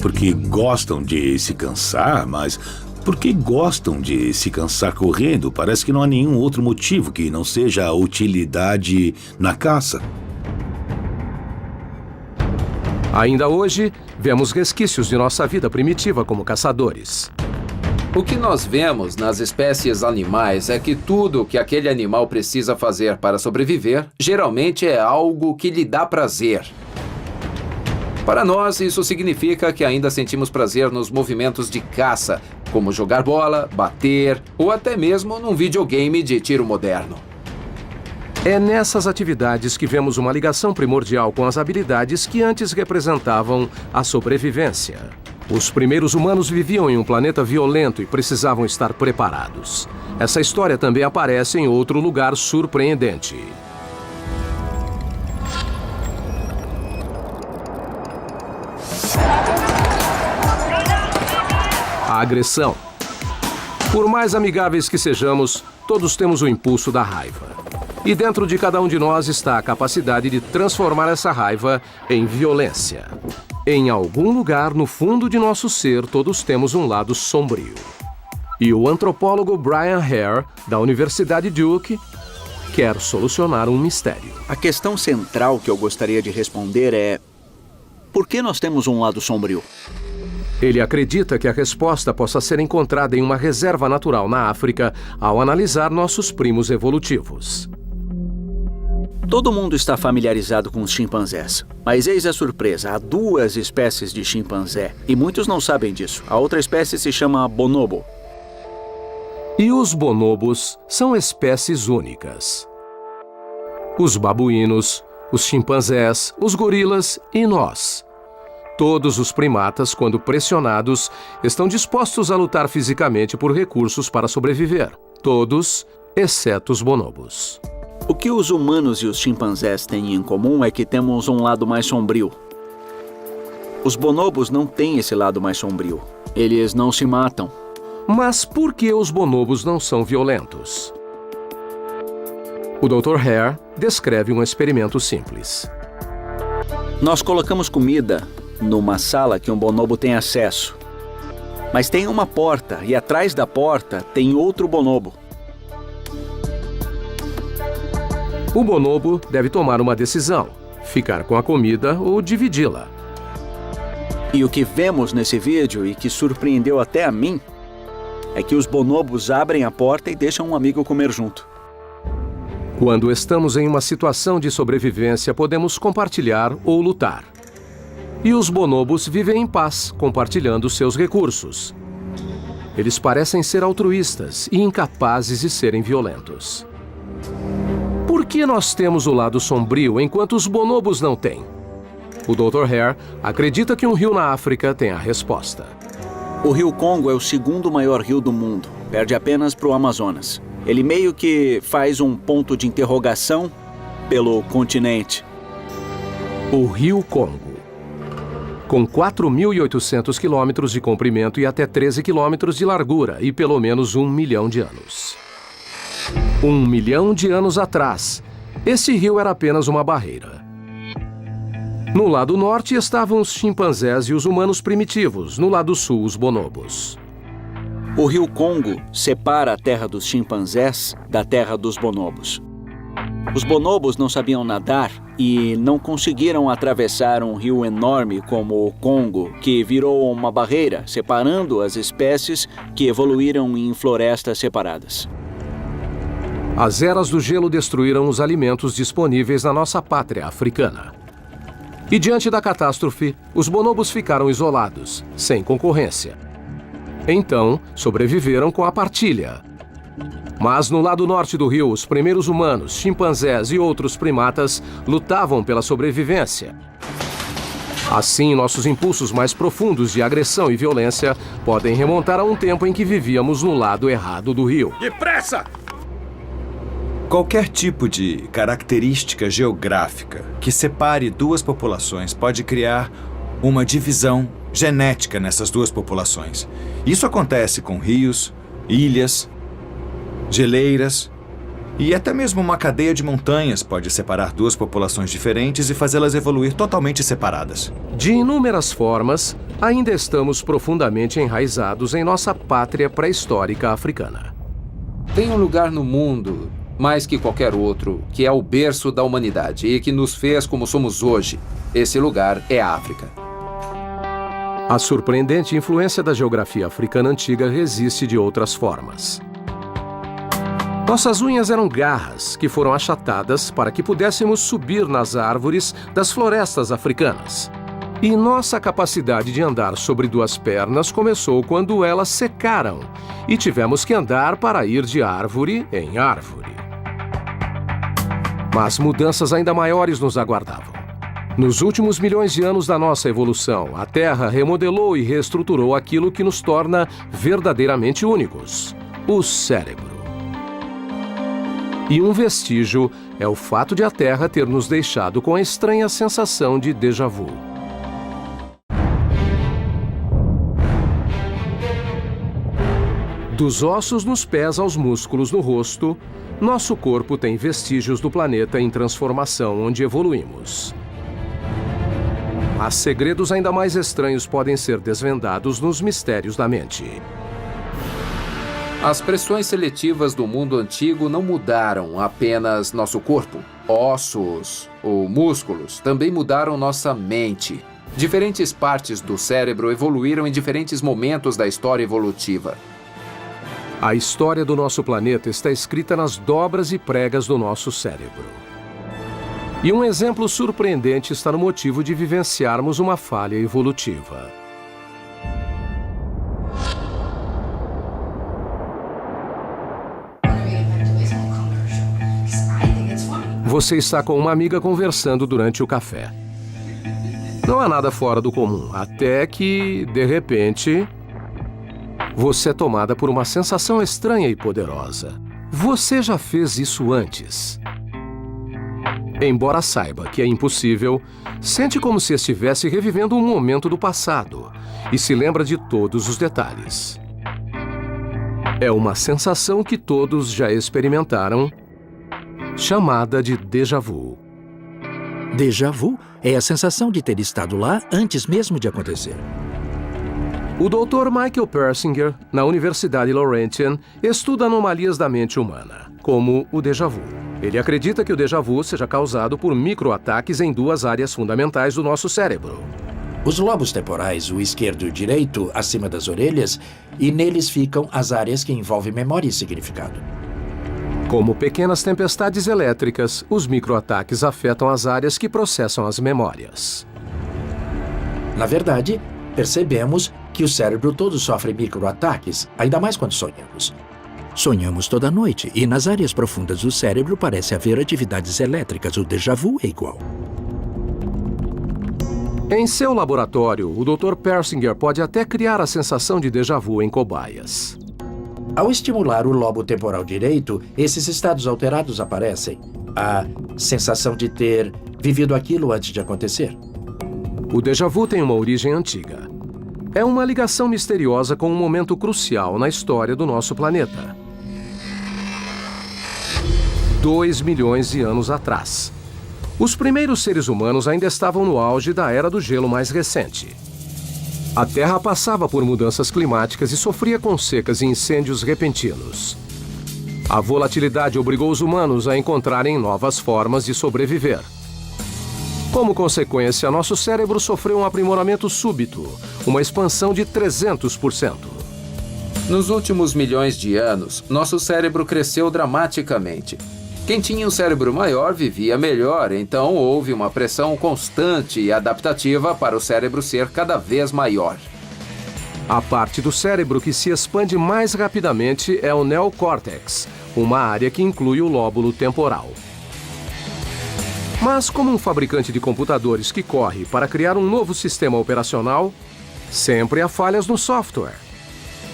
porque gostam de se cansar, mas porque gostam de se cansar correndo, parece que não há nenhum outro motivo que não seja a utilidade na caça. Ainda hoje, vemos resquícios de nossa vida primitiva como caçadores. O que nós vemos nas espécies animais é que tudo que aquele animal precisa fazer para sobreviver, geralmente é algo que lhe dá prazer. Para nós, isso significa que ainda sentimos prazer nos movimentos de caça, como jogar bola, bater ou até mesmo num videogame de tiro moderno. É nessas atividades que vemos uma ligação primordial com as habilidades que antes representavam a sobrevivência. Os primeiros humanos viviam em um planeta violento e precisavam estar preparados. Essa história também aparece em outro lugar surpreendente. A agressão. Por mais amigáveis que sejamos, todos temos o impulso da raiva. E dentro de cada um de nós está a capacidade de transformar essa raiva em violência. Em algum lugar no fundo de nosso ser, todos temos um lado sombrio. E o antropólogo Brian Hare, da Universidade Duke, quer solucionar um mistério. A questão central que eu gostaria de responder é: por que nós temos um lado sombrio? Ele acredita que a resposta possa ser encontrada em uma reserva natural na África ao analisar nossos primos evolutivos. Todo mundo está familiarizado com os chimpanzés. Mas eis a surpresa, há 2 espécies de chimpanzé. E muitos não sabem disso. A outra espécie se chama bonobo. E os bonobos são espécies únicas. Os babuínos, os chimpanzés, os gorilas e nós. Todos os primatas, quando pressionados, estão dispostos a lutar fisicamente por recursos para sobreviver. Todos, exceto os bonobos. O que os humanos e os chimpanzés têm em comum é que temos um lado mais sombrio. Os bonobos não têm esse lado mais sombrio. Eles não se matam. Mas por que os bonobos não são violentos? O Dr. Hare descreve um experimento simples. Nós colocamos comida numa sala que um bonobo tem acesso. Mas tem uma porta e atrás da porta tem outro bonobo. O bonobo deve tomar uma decisão: ficar com a comida ou dividi-la. E o que vemos nesse vídeo, e que surpreendeu até a mim, é que os bonobos abrem a porta e deixam um amigo comer junto. Quando estamos em uma situação de sobrevivência, podemos compartilhar ou lutar. E os bonobos vivem em paz, compartilhando seus recursos. Eles parecem ser altruístas e incapazes de serem violentos. Por que nós temos o lado sombrio enquanto os bonobos não têm? O Dr. Hare acredita que um rio na África tem a resposta. O rio Congo é o 2º maior rio do mundo, perde apenas para o Amazonas. Ele meio que faz um ponto de interrogação pelo continente. O rio Congo. Com 4.800 quilômetros de comprimento e até 13 quilômetros de largura e pelo menos 1 milhão de anos. 1 milhão de anos atrás, esse rio era apenas uma barreira. No lado norte estavam os chimpanzés e os humanos primitivos, no lado sul os bonobos. O rio Congo separa a terra dos chimpanzés da terra dos bonobos. Os bonobos não sabiam nadar e não conseguiram atravessar um rio enorme como o Congo, que virou uma barreira, separando as espécies que evoluíram em florestas separadas. As eras do gelo destruíram os alimentos disponíveis na nossa pátria africana. E diante da catástrofe, os bonobos ficaram isolados, sem concorrência. Então, sobreviveram com a partilha. Mas no lado norte do rio, os primeiros humanos, chimpanzés e outros primatas lutavam pela sobrevivência. Assim, nossos impulsos mais profundos de agressão e violência podem remontar a um tempo em que vivíamos no lado errado do rio. Depressa! Qualquer tipo de característica geográfica que separe 2 populações pode criar uma divisão genética nessas 2 populações. Isso acontece com rios, ilhas, geleiras e até mesmo uma cadeia de montanhas pode separar 2 populações diferentes e fazê-las evoluir totalmente separadas. De inúmeras formas, ainda estamos profundamente enraizados em nossa pátria pré-histórica africana. Tem um lugar no mundo, mais que qualquer outro, que é o berço da humanidade e que nos fez como somos hoje. Esse lugar é a África. A surpreendente influência da geografia africana antiga resiste de outras formas. Nossas unhas eram garras que foram achatadas para que pudéssemos subir nas árvores das florestas africanas. E nossa capacidade de andar sobre 2 pernas começou quando elas secaram e tivemos que andar para ir de árvore em árvore. Mas mudanças ainda maiores nos aguardavam. Nos últimos milhões de anos da nossa evolução, a Terra remodelou e reestruturou aquilo que nos torna verdadeiramente únicos: o cérebro. E um vestígio é o fato de a Terra ter nos deixado com a estranha sensação de déjà vu. Dos ossos nos pés aos músculos no rosto, nosso corpo tem vestígios do planeta em transformação onde evoluímos. mas segredos ainda mais estranhos podem ser desvendados nos mistérios da mente. As pressões seletivas do mundo antigo não mudaram apenas nosso corpo. Ossos ou músculos também mudaram nossa mente. Diferentes partes do cérebro evoluíram em diferentes momentos da história evolutiva. A história do nosso planeta está escrita nas dobras e pregas do nosso cérebro. E um exemplo surpreendente está no motivo de vivenciarmos uma falha evolutiva. Você está com uma amiga conversando durante o café. Não há nada fora do comum, até que, de repente, você é tomada por uma sensação estranha e poderosa. Você já fez isso antes. Embora saiba que é impossível, sente como se estivesse revivendo um momento do passado e se lembra de todos os detalhes. É uma sensação que todos já experimentaram, chamada de déjà vu. Déjà vu é a sensação de ter estado lá antes mesmo de acontecer. O Dr. Michael Persinger, na Universidade Laurentian, estuda anomalias da mente humana, como o déjà vu. Ele acredita que o déjà vu seja causado por microataques em duas áreas fundamentais do nosso cérebro. Os lobos temporais, o esquerdo e o direito, acima das orelhas, e neles ficam as áreas que envolvem memória e significado. Como pequenas tempestades elétricas, os microataques afetam as áreas que processam as memórias. Na verdade, percebemos que o cérebro todo sofre microataques, ainda mais quando sonhamos. Sonhamos toda noite e nas áreas profundas do cérebro parece haver atividades elétricas. O déjà vu é igual. Em seu laboratório, o Dr. Persinger pode até criar a sensação de déjà vu em cobaias. Ao estimular o lobo temporal direito, esses estados alterados aparecem. A sensação de ter vivido aquilo antes de acontecer. O déjà vu tem uma origem antiga. É uma ligação misteriosa com um momento crucial na história do nosso planeta. 2 milhões de anos atrás. Os primeiros seres humanos ainda estavam no auge da era do gelo mais recente. A Terra passava por mudanças climáticas e sofria com secas e incêndios repentinos. A volatilidade obrigou os humanos a encontrarem novas formas de sobreviver. Como consequência, nosso cérebro sofreu um aprimoramento súbito, uma expansão de 300%. Nos últimos milhões de anos, nosso cérebro cresceu dramaticamente. Quem tinha um cérebro maior vivia melhor, então houve uma pressão constante e adaptativa para o cérebro ser cada vez maior. A parte do cérebro que se expande mais rapidamente é o neocórtex, uma área que inclui o lóbulo temporal. Mas como um fabricante de computadores que corre para criar um novo sistema operacional, sempre há falhas no software.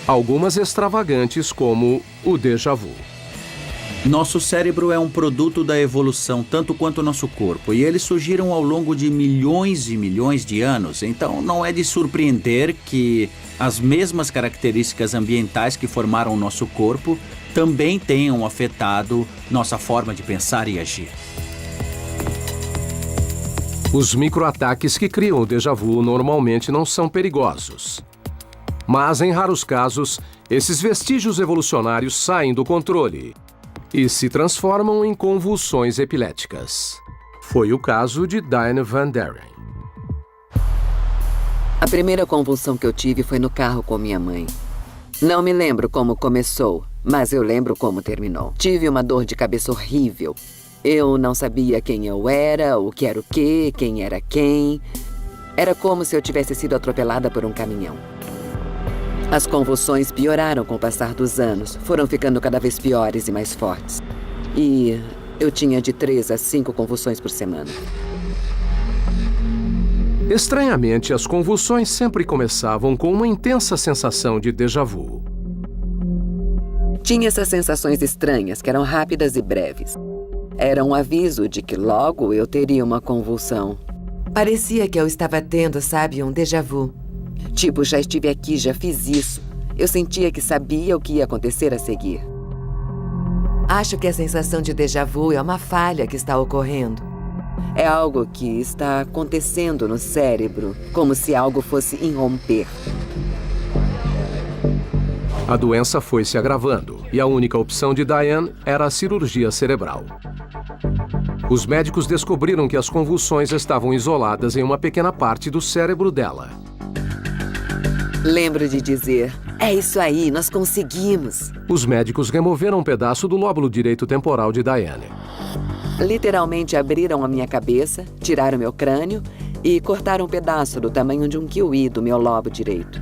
Algumas extravagantes como o déjà vu. Nosso cérebro é um produto da evolução, tanto quanto o nosso corpo, e eles surgiram ao longo de milhões e milhões de anos, então não é de surpreender que as mesmas características ambientais que formaram o nosso corpo também tenham afetado nossa forma de pensar e agir. Os microataques que criam o déjà vu normalmente não são perigosos. Mas, em raros casos, esses vestígios evolucionários saem do controle e se transformam em convulsões epiléticas. Foi o caso de Diane Van Deren. A primeira convulsão que eu tive foi no carro com minha mãe. Não me lembro como começou, mas eu lembro como terminou. Tive uma dor de cabeça horrível. Eu não sabia quem eu era, o que era o quê, quem era quem. Era como se eu tivesse sido atropelada por um caminhão. As convulsões pioraram com o passar dos anos. Foram ficando cada vez piores e mais fortes. E eu tinha de 3 a 5 convulsões por semana. Estranhamente, as convulsões sempre começavam com uma intensa sensação de déjà vu. Tinha essas sensações estranhas que eram rápidas e breves. Era um aviso de que logo eu teria uma convulsão. Parecia que eu estava tendo, sabe, um déjà vu. Tipo, já estive aqui, já fiz isso. Eu sentia que sabia o que ia acontecer a seguir. Acho que a sensação de déjà vu é uma falha que está ocorrendo. É algo que está acontecendo no cérebro, como se algo fosse irromper. A doença foi se agravando e a única opção de Diane era a cirurgia cerebral. Os médicos descobriram que as convulsões estavam isoladas em uma pequena parte do cérebro dela. Lembro de dizer, é isso aí, nós conseguimos. Os médicos removeram um pedaço do lóbulo direito temporal de Diane. Literalmente abriram a minha cabeça, tiraram meu crânio e cortaram um pedaço do tamanho de um kiwi do meu lobo direito.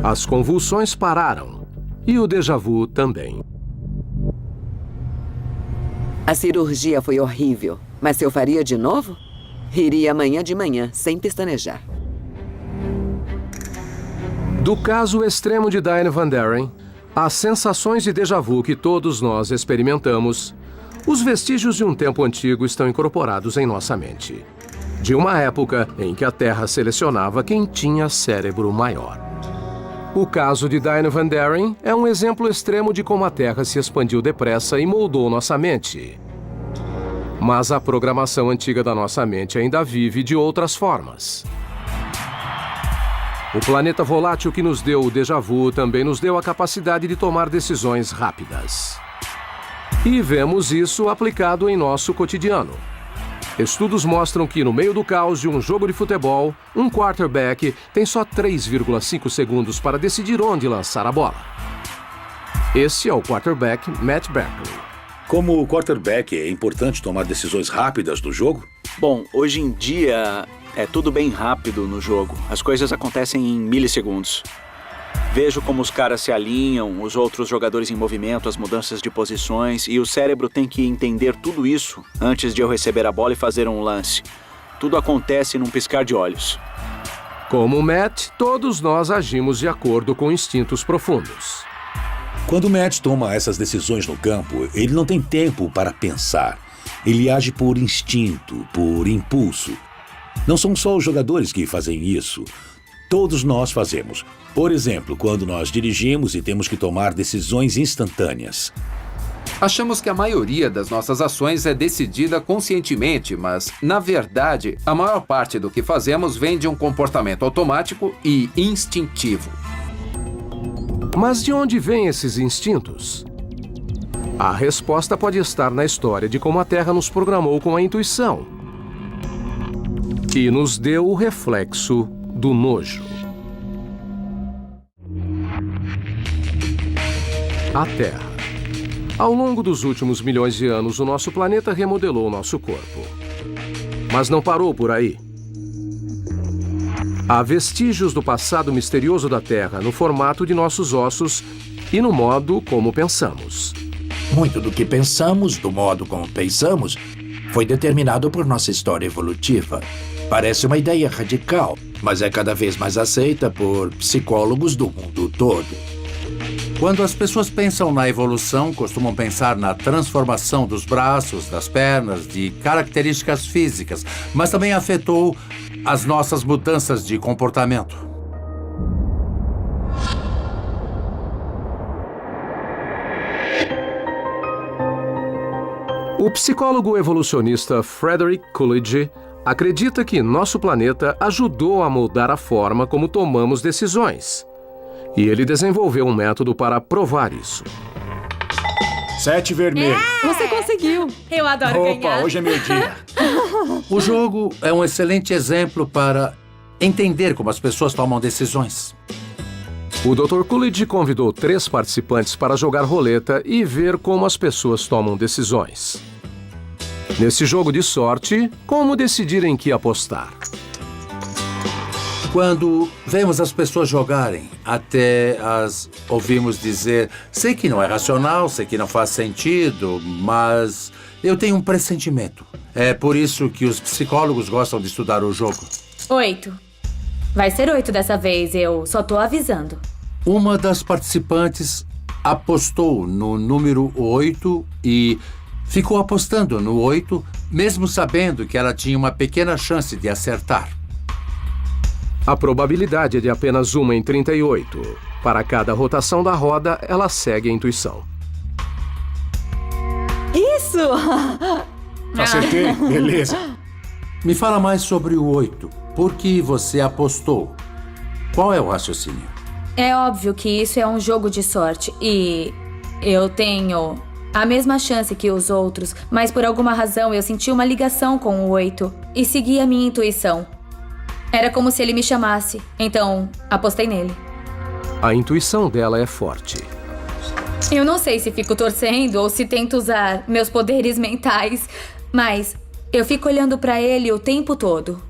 As convulsões pararam e o déjà vu também. A cirurgia foi horrível, mas se eu faria de novo, iria amanhã de manhã, sem pestanejar. Do caso extremo de Diane Van Deren, as sensações de déjà vu que todos nós experimentamos, os vestígios de um tempo antigo estão incorporados em nossa mente. De uma época em que a Terra selecionava quem tinha cérebro maior. O caso de Diane Van Deren é um exemplo extremo de como a Terra se expandiu depressa e moldou nossa mente. Mas a programação antiga da nossa mente ainda vive de outras formas. O planeta volátil que nos deu o déjà vu também nos deu a capacidade de tomar decisões rápidas. E vemos isso aplicado em nosso cotidiano. Estudos mostram que, no meio do caos de um jogo de futebol, um quarterback tem só 3,5 segundos para decidir onde lançar a bola. Esse é o quarterback Matt Barkley. Como quarterback, é importante tomar decisões rápidas no jogo? Bom, hoje em dia é tudo bem rápido no jogo. As coisas acontecem em milissegundos. Vejo como os caras se alinham, os outros jogadores em movimento, as mudanças de posições, e o cérebro tem que entender tudo isso antes de eu receber a bola e fazer um lance. Tudo acontece num piscar de olhos. Como Matt, todos nós agimos de acordo com instintos profundos. Quando o Matt toma essas decisões no campo, ele não tem tempo para pensar. Ele age por instinto, por impulso. Não são só os jogadores que fazem isso. Todos nós fazemos. Por exemplo, quando nós dirigimos e temos que tomar decisões instantâneas. Achamos que a maioria das nossas ações é decidida conscientemente, mas, na verdade, a maior parte do que fazemos vem de um comportamento automático e instintivo. Mas de onde vêm esses instintos? A resposta pode estar na história de como a Terra nos programou com a intuição e nos deu o reflexo do nojo. A Terra. Ao longo dos últimos milhões de anos, o nosso planeta remodelou o nosso corpo. Mas não parou por aí. Há vestígios do passado misterioso da Terra no formato de nossos ossos e no modo como pensamos. Muito do que pensamos, do modo como pensamos, foi determinado por nossa história evolutiva. Parece uma ideia radical, mas é cada vez mais aceita por psicólogos do mundo todo. Quando as pessoas pensam na evolução, costumam pensar na transformação dos braços, das pernas, de características físicas, mas também afetou as nossas mudanças de comportamento. O psicólogo evolucionista Frederick Coolidge acredita que nosso planeta ajudou a moldar a forma como tomamos decisões. E ele desenvolveu um método para provar isso. 7 vermelho. Você conseguiu. Eu adoro ganhar. Opa, hoje é meu dia. O jogo é um excelente exemplo para entender como as pessoas tomam decisões. O Dr. Coolidge convidou 3 participantes para jogar roleta e ver como as pessoas tomam decisões. Nesse jogo de sorte, como decidir em que apostar? Quando vemos as pessoas jogarem, até as ouvimos dizer: sei que não é racional, sei que não faz sentido, mas eu tenho um pressentimento. É por isso que os psicólogos gostam de estudar o jogo. 8. Vai ser 8 dessa vez, eu só tô avisando. Uma das participantes apostou no número 8 e ficou apostando no 8, mesmo sabendo que ela tinha uma pequena chance de acertar. A probabilidade é de apenas 1 em 38. Para cada rotação da roda, ela segue a intuição. Isso! Acertei, beleza. Me fala mais sobre o 8. Por que você apostou? Qual é o raciocínio? É óbvio que isso é um jogo de sorte e eu tenho a mesma chance que os outros, mas por alguma razão eu senti uma ligação com o 8 e segui a minha intuição. Era como se ele me chamasse, então apostei nele. A intuição dela é forte. Eu não sei se fico torcendo ou se tento usar meus poderes mentais, mas eu fico olhando pra ele o tempo todo.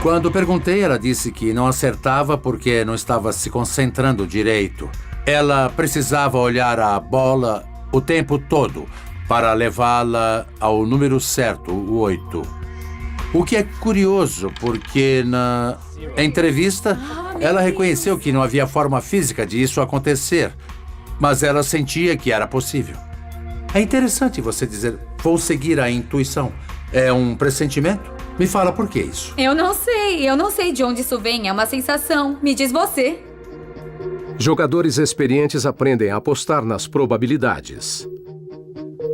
Quando perguntei, ela disse que não acertava porque não estava se concentrando direito. Ela precisava olhar a bola o tempo todo para levá-la ao número certo, o 8. O que é curioso, porque na entrevista ela reconheceu que não havia forma física de isso acontecer, mas ela sentia que era possível. É interessante você dizer, vou seguir a intuição. É um pressentimento? Me fala por que isso. Eu não sei de onde isso vem, é uma sensação. Me diz você. Jogadores experientes aprendem a apostar nas probabilidades.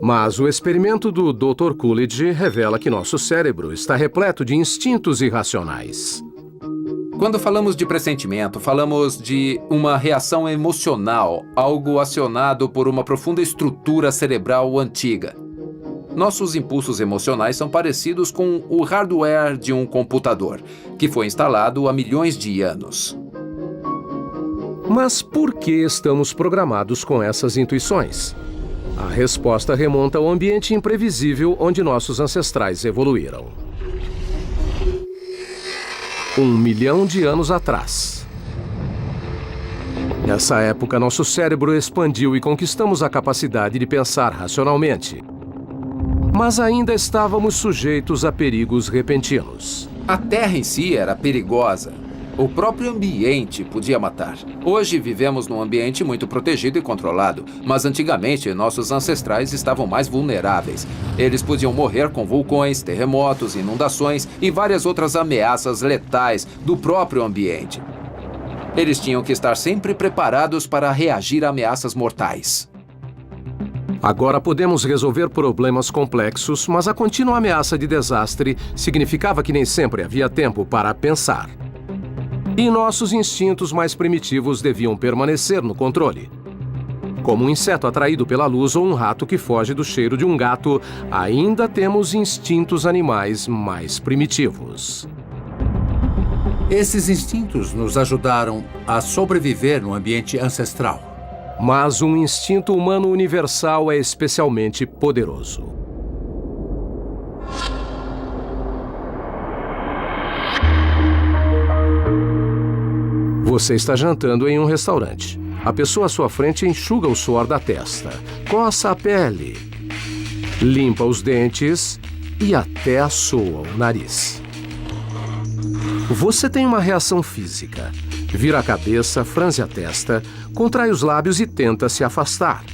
Mas o experimento do Dr. Coolidge revela que nosso cérebro está repleto de instintos irracionais. Quando falamos de pressentimento, falamos de uma reação emocional, algo acionado por uma profunda estrutura cerebral antiga. Nossos impulsos emocionais são parecidos com o hardware de um computador, que foi instalado há milhões de anos. Mas por que estamos programados com essas intuições? A resposta remonta ao ambiente imprevisível onde nossos ancestrais evoluíram. 1 milhão de anos atrás. Nessa época, nosso cérebro expandiu e conquistamos a capacidade de pensar racionalmente. Mas ainda estávamos sujeitos a perigos repentinos. A Terra em si era perigosa. O próprio ambiente podia matar. Hoje vivemos num ambiente muito protegido e controlado, mas antigamente nossos ancestrais estavam mais vulneráveis. Eles podiam morrer com vulcões, terremotos, inundações e várias outras ameaças letais do próprio ambiente. Eles tinham que estar sempre preparados para reagir a ameaças mortais. Agora podemos resolver problemas complexos, mas a contínua ameaça de desastre significava que nem sempre havia tempo para pensar. E nossos instintos mais primitivos deviam permanecer no controle. Como um inseto atraído pela luz ou um rato que foge do cheiro de um gato, ainda temos instintos animais mais primitivos. Esses instintos nos ajudaram a sobreviver no ambiente ancestral. Mas um instinto humano universal é especialmente poderoso. Você está jantando em um restaurante. A pessoa à sua frente enxuga o suor da testa, coça a pele, limpa os dentes e até assoa o nariz. Você tem uma reação física. Vira a cabeça, franze a testa, contrai os lábios e tenta se afastar.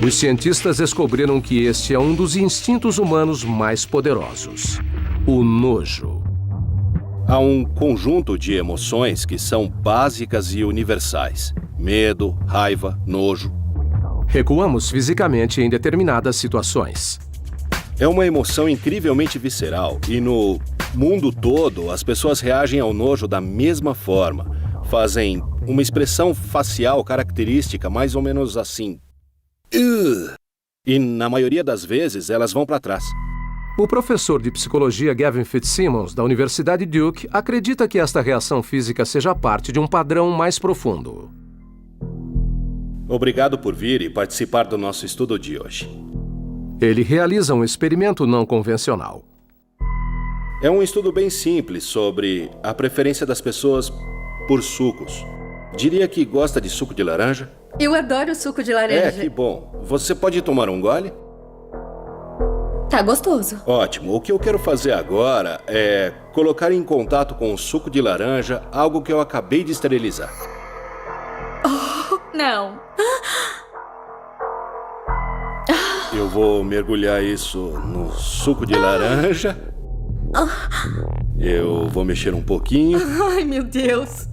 Os cientistas descobriram que este é um dos instintos humanos mais poderosos: o nojo. Há um conjunto de emoções que são básicas e universais: medo, raiva, nojo. Recuamos fisicamente em determinadas situações. É uma emoção incrivelmente visceral e no mundo todo as pessoas reagem ao nojo da mesma forma. Fazem uma expressão facial característica mais ou menos assim. E na maioria das vezes elas vão para trás. O professor de psicologia Gavin Fitzsimmons, da Universidade Duke, acredita que esta reação física seja parte de um padrão mais profundo. Obrigado por vir e participar do nosso estudo de hoje. Ele realiza um experimento não convencional. É um estudo bem simples sobre a preferência das pessoas por sucos. Diria que gosta de suco de laranja? Eu adoro suco de laranja. É, que bom. Você pode tomar um gole? Tá gostoso. Ótimo. O que eu quero fazer agora é colocar em contato com o suco de laranja algo que eu acabei de esterilizar. Oh, não. Eu vou mergulhar isso no suco de laranja. Eu vou mexer um pouquinho. Ai, meu Deus.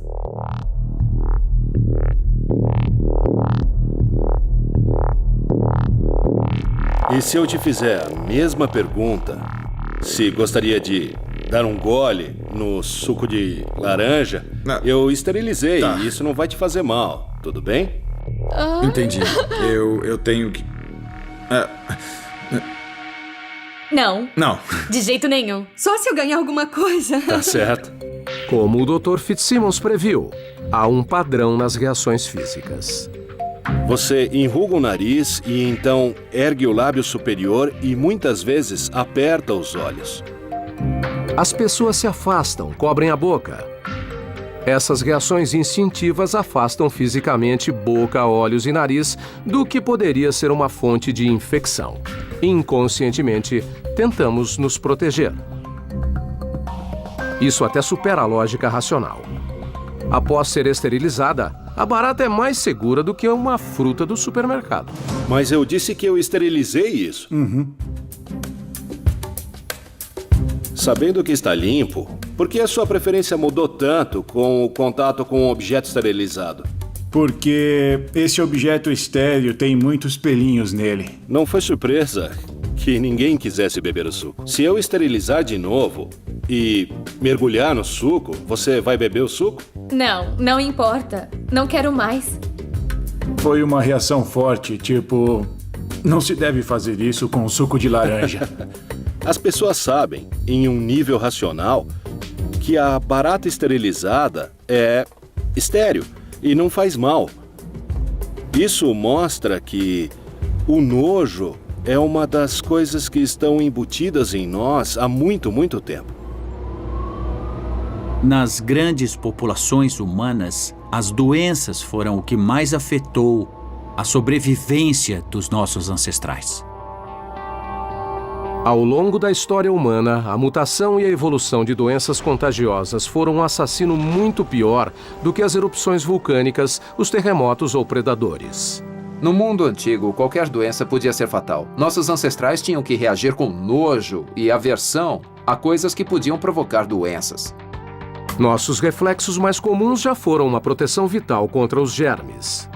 E se eu te fizer a mesma pergunta, se gostaria de dar um gole no suco de laranja, eu esterilizei e isso não vai te fazer mal, tudo bem? Entendi. Eu tenho que... Não. Não. De jeito nenhum. Só se eu ganhar alguma coisa. Tá certo. Como o Dr. Fitzsimmons previu, há um padrão nas reações físicas. Você enruga o nariz e então ergue o lábio superior e muitas vezes aperta os olhos. As pessoas se afastam, cobrem a boca. Essas reações instintivas afastam fisicamente boca, olhos e nariz do que poderia ser uma fonte de infecção. Inconscientemente, tentamos nos proteger. Isso até supera a lógica racional. Após ser esterilizada, a barata é mais segura do que uma fruta do supermercado. Mas eu disse que eu esterilizei isso. Sabendo que está limpo, por que a sua preferência mudou tanto com o contato com um objeto esterilizado? Porque esse objeto estéril tem muitos pelinhos nele. Não foi surpresa que ninguém quisesse beber o suco. Se eu esterilizar de novo e mergulhar no suco, você vai beber o suco? Não, não importa. Não quero mais. Foi uma reação forte, tipo... Não se deve fazer isso com suco de laranja. As pessoas sabem, em um nível racional, que a barata esterilizada é estéril e não faz mal. Isso mostra que o nojo é uma das coisas que estão embutidas em nós há muito, muito tempo. Nas grandes populações humanas, as doenças foram o que mais afetou a sobrevivência dos nossos ancestrais. Ao longo da história humana, a mutação e a evolução de doenças contagiosas foram um assassino muito pior do que as erupções vulcânicas, os terremotos ou predadores. No mundo antigo, qualquer doença podia ser fatal. Nossos ancestrais tinham que reagir com nojo e aversão a coisas que podiam provocar doenças. Nossos reflexos mais comuns já foram uma proteção vital contra os germes.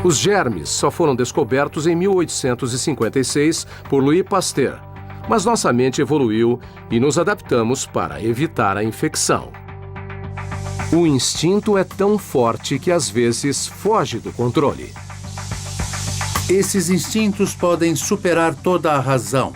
Os germes só foram descobertos em 1856 por Louis Pasteur, mas nossa mente evoluiu e nos adaptamos para evitar a infecção. O instinto é tão forte que às vezes foge do controle. Esses instintos podem superar toda a razão.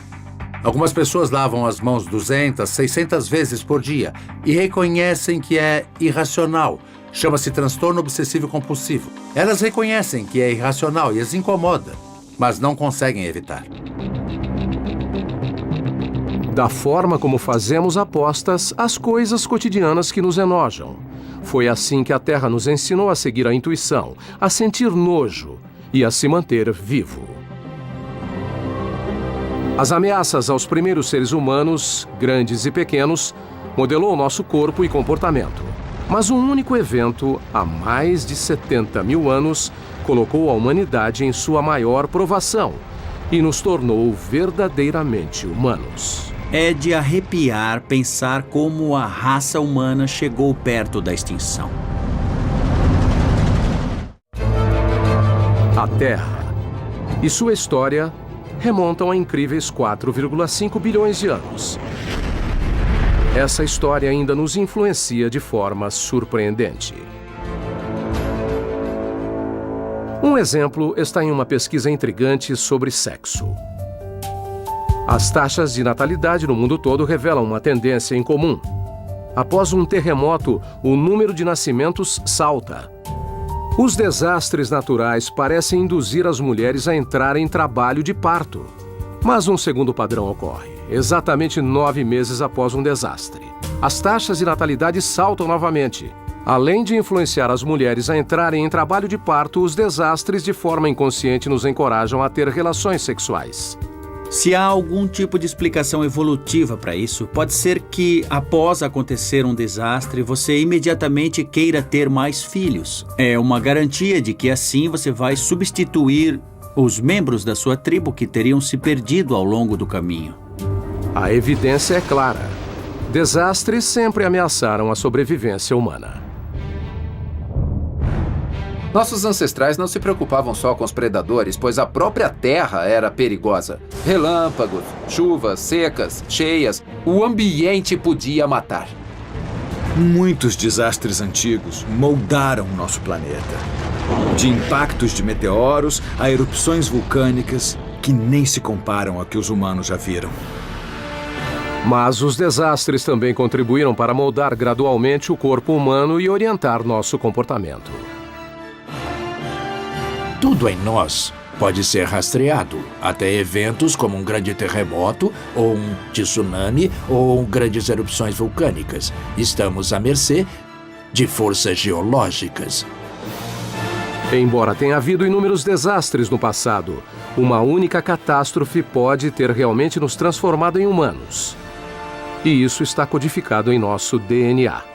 Algumas pessoas lavam as mãos 200, 600 vezes por dia e reconhecem que é irracional. Chama-se transtorno obsessivo-compulsivo. Elas reconhecem que é irracional e as incomoda, mas não conseguem evitar. Da forma como fazemos apostas, às coisas cotidianas que nos enojam. Foi assim que a Terra nos ensinou a seguir a intuição, a sentir nojo e a se manter vivo. As ameaças aos primeiros seres humanos, grandes e pequenos, modelou nosso corpo e comportamento. Mas um único evento, há mais de 70 mil anos, colocou a humanidade em sua maior provação e nos tornou verdadeiramente humanos. É de arrepiar pensar como a raça humana chegou perto da extinção. A Terra e sua história remontam a incríveis 4,5 bilhões de anos. Essa história ainda nos influencia de forma surpreendente. Um exemplo está em uma pesquisa intrigante sobre sexo. As taxas de natalidade no mundo todo revelam uma tendência em comum. Após um terremoto, o número de nascimentos salta. Os desastres naturais parecem induzir as mulheres a entrar em trabalho de parto. Mas um segundo padrão ocorre. Exatamente 9 meses após um desastre. As taxas de natalidade saltam novamente. Além de influenciar as mulheres a entrarem em trabalho de parto, os desastres de forma inconsciente nos encorajam a ter relações sexuais. Se há algum tipo de explicação evolutiva para isso, pode ser que, após acontecer um desastre, você imediatamente queira ter mais filhos. É uma garantia de que assim você vai substituir os membros da sua tribo que teriam se perdido ao longo do caminho. A evidência é clara. Desastres sempre ameaçaram a sobrevivência humana. Nossos ancestrais não se preocupavam só com os predadores, pois a própria terra era perigosa. Relâmpagos, chuvas, secas, cheias, o ambiente podia matar. Muitos desastres antigos moldaram o nosso planeta. De impactos de meteoros a erupções vulcânicas que nem se comparam ao que os humanos já viram. Mas os desastres também contribuíram para moldar gradualmente o corpo humano e orientar nosso comportamento. Tudo em nós pode ser rastreado, até eventos como um grande terremoto, ou um tsunami, ou grandes erupções vulcânicas. Estamos à mercê de forças geológicas. Embora tenha havido inúmeros desastres no passado, uma única catástrofe pode ter realmente nos transformado em humanos. E isso está codificado em nosso DNA.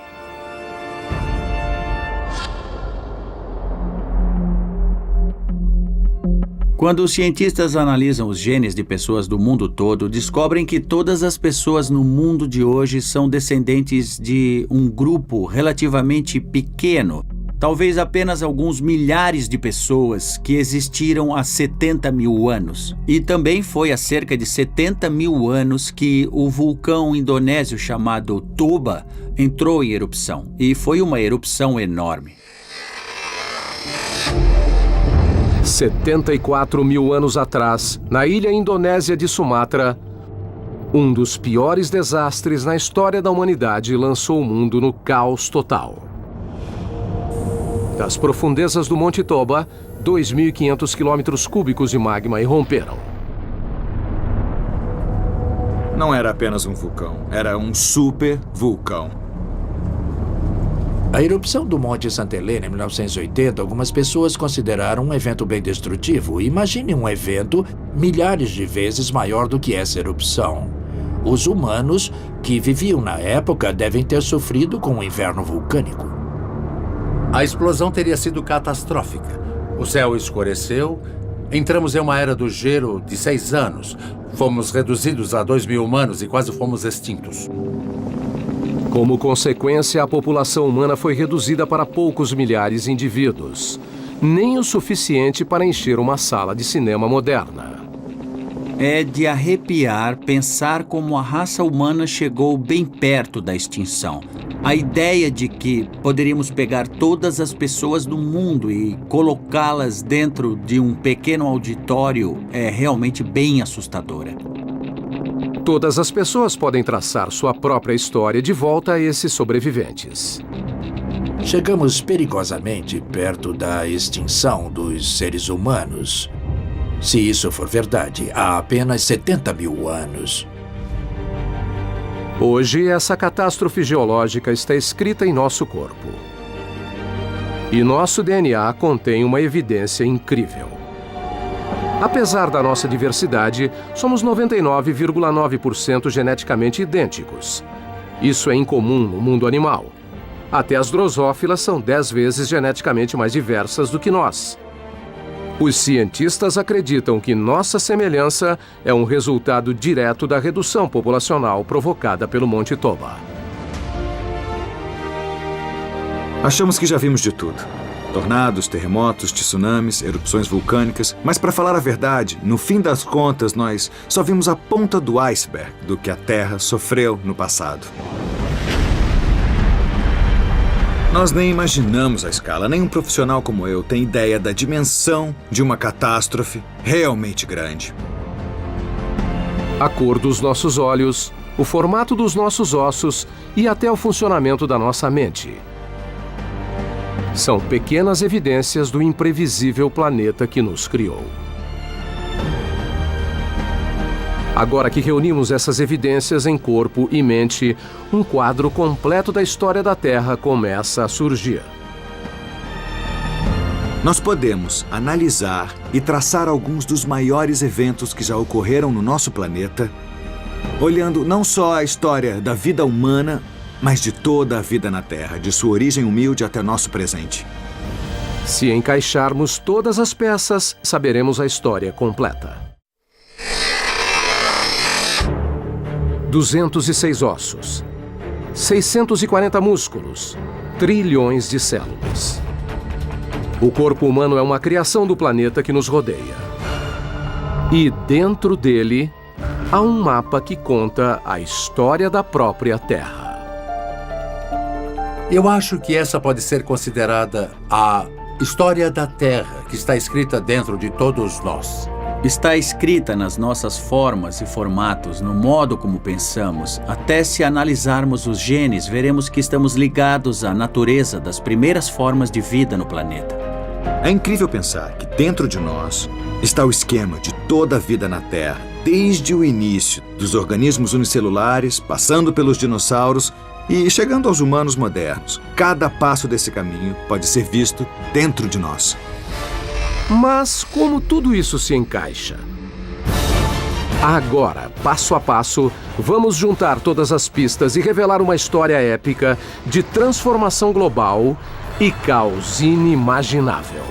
Quando os cientistas analisam os genes de pessoas do mundo todo, descobrem que todas as pessoas no mundo de hoje são descendentes de um grupo relativamente pequeno, talvez apenas alguns milhares de pessoas que existiram há 70 mil anos. E também foi há cerca de 70 mil anos que o vulcão indonésio chamado Toba entrou em erupção. E foi uma erupção enorme. 74 mil anos atrás, na ilha indonésia de Sumatra, um dos piores desastres na história da humanidade lançou o mundo no caos total. Das profundezas do Monte Toba, 2.500 quilômetros cúbicos de magma irromperam. Não era apenas um vulcão, era um super vulcão. A erupção do Monte Santa Helena em 1980, algumas pessoas consideraram um evento bem destrutivo. Imagine um evento milhares de vezes maior do que essa erupção. Os humanos que viviam na época devem ter sofrido com o inverno vulcânico. A explosão teria sido catastrófica. O céu escureceu, entramos em uma era do gelo de 6 anos. Fomos reduzidos a 2.000 humanos e quase fomos extintos. Como consequência, a população humana foi reduzida para poucos milhares de indivíduos. Nem o suficiente para encher uma sala de cinema moderna. É de arrepiar pensar como a raça humana chegou bem perto da extinção. A ideia de que poderíamos pegar todas as pessoas do mundo e colocá-las dentro de um pequeno auditório é realmente bem assustadora. Todas as pessoas podem traçar sua própria história de volta a esses sobreviventes. Chegamos perigosamente perto da extinção dos seres humanos. Se isso for verdade, há apenas 70 mil anos. Hoje, essa catástrofe geológica está escrita em nosso corpo. E nosso DNA contém uma evidência incrível. Apesar da nossa diversidade, somos 99,9% geneticamente idênticos. Isso é incomum no mundo animal. Até as drosófilas são 10 vezes geneticamente mais diversas do que nós. Os cientistas acreditam que nossa semelhança é um resultado direto da redução populacional provocada pelo Monte Toba. Achamos que já vimos de tudo. Tornados, terremotos, tsunamis, erupções vulcânicas. Mas, para falar a verdade, no fim das contas, nós só vimos a ponta do iceberg do que a Terra sofreu no passado. Nós nem imaginamos a escala. Nem um profissional como eu tem ideia da dimensão de uma catástrofe realmente grande. A cor dos nossos olhos, o formato dos nossos ossos e até o funcionamento da nossa mente. São pequenas evidências do imprevisível planeta que nos criou. Agora que reunimos essas evidências em corpo e mente, um quadro completo da história da Terra começa a surgir. Nós podemos analisar e traçar alguns dos maiores eventos que já ocorreram no nosso planeta, olhando não só a história da vida humana, mas de toda a vida na Terra, de sua origem humilde até nosso presente. Se encaixarmos todas as peças, saberemos a história completa. 206 ossos, 640 músculos, trilhões de células. O corpo humano é uma criação do planeta que nos rodeia. E dentro dele, há um mapa que conta a história da própria Terra. Eu acho que essa pode ser considerada a história da Terra, que está escrita dentro de todos nós. Está escrita nas nossas formas e formatos, no modo como pensamos. Até se analisarmos os genes, veremos que estamos ligados à natureza das primeiras formas de vida no planeta. É incrível pensar que dentro de nós está o esquema de toda a vida na Terra, desde o início, dos organismos unicelulares, passando pelos dinossauros e chegando aos humanos modernos. Cada passo desse caminho pode ser visto dentro de nós. Mas como tudo isso se encaixa? Agora, passo a passo, vamos juntar todas as pistas e revelar uma história épica de transformação global e caos inimaginável.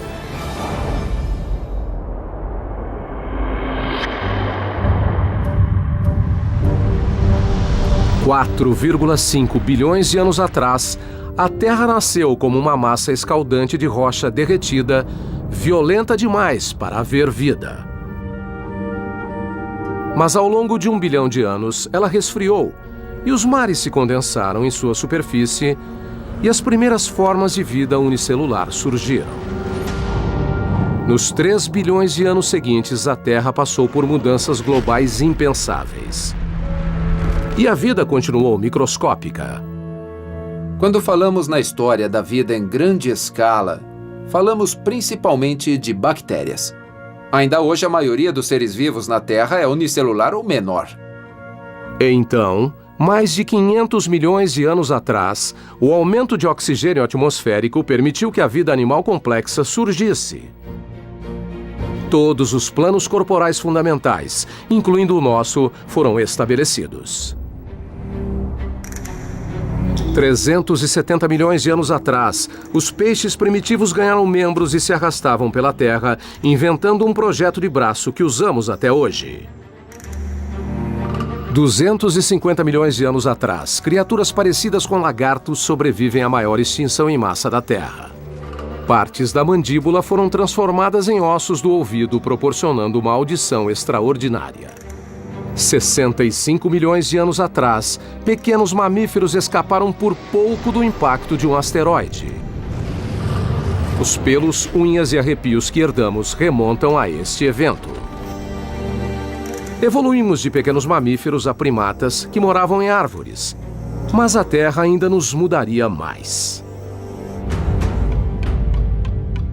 $4,5 bilhões de anos atrás, a Terra nasceu como uma massa escaldante de rocha derretida, violenta demais para haver vida. Mas ao longo de 1 bilhão de anos, ela resfriou e os mares se condensaram em sua superfície e as primeiras formas de vida unicelular surgiram. Nos 3 bilhões de anos seguintes, a Terra passou por mudanças globais impensáveis. E a vida continuou microscópica. Quando falamos na história da vida em grande escala, falamos principalmente de bactérias. Ainda hoje, a maioria dos seres vivos na Terra é unicelular ou menor. Então, mais de 500 milhões de anos atrás, o aumento de oxigênio atmosférico permitiu que a vida animal complexa surgisse. Todos os planos corporais fundamentais, incluindo o nosso, foram estabelecidos. 370 milhões de anos atrás, os peixes primitivos ganharam membros e se arrastavam pela terra, inventando um projeto de braço que usamos até hoje. 250 milhões de anos atrás, criaturas parecidas com lagartos sobrevivem à maior extinção em massa da Terra. Partes da mandíbula foram transformadas em ossos do ouvido, proporcionando uma audição extraordinária. 65 milhões de anos atrás, pequenos mamíferos escaparam por pouco do impacto de um asteroide. Os pelos, unhas e arrepios que herdamos remontam a este evento. Evoluímos de pequenos mamíferos a primatas que moravam em árvores, mas a Terra ainda nos mudaria mais.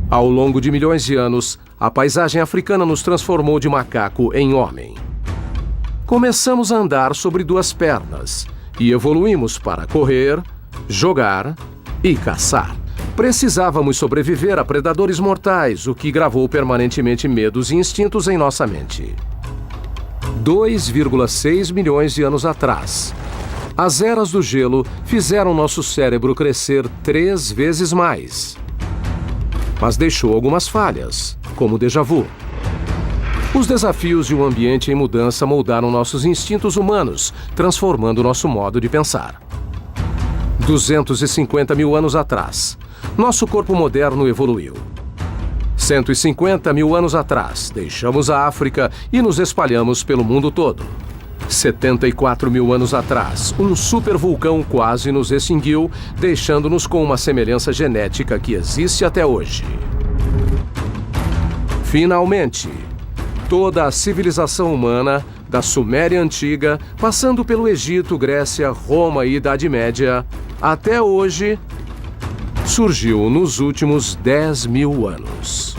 Ao longo de milhões de anos, a paisagem africana nos transformou de macaco em homem. Começamos a andar sobre 2 pernas e evoluímos para correr, jogar e caçar. Precisávamos sobreviver a predadores mortais, o que gravou permanentemente medos e instintos em nossa mente. 2,6 milhões de anos atrás, as eras do gelo fizeram nosso cérebro crescer 3 vezes mais. Mas deixou algumas falhas, como o déjà vu. Os desafios de um ambiente em mudança moldaram nossos instintos humanos, transformando nosso modo de pensar. 250 mil anos atrás, nosso corpo moderno evoluiu. 150 mil anos atrás, deixamos a África e nos espalhamos pelo mundo todo. 74 mil anos atrás, um supervulcão quase nos extinguiu, deixando-nos com uma semelhança genética que existe até hoje. Finalmente, toda a civilização humana, da Suméria Antiga, passando pelo Egito, Grécia, Roma e Idade Média, até hoje, surgiu nos últimos 10 mil anos.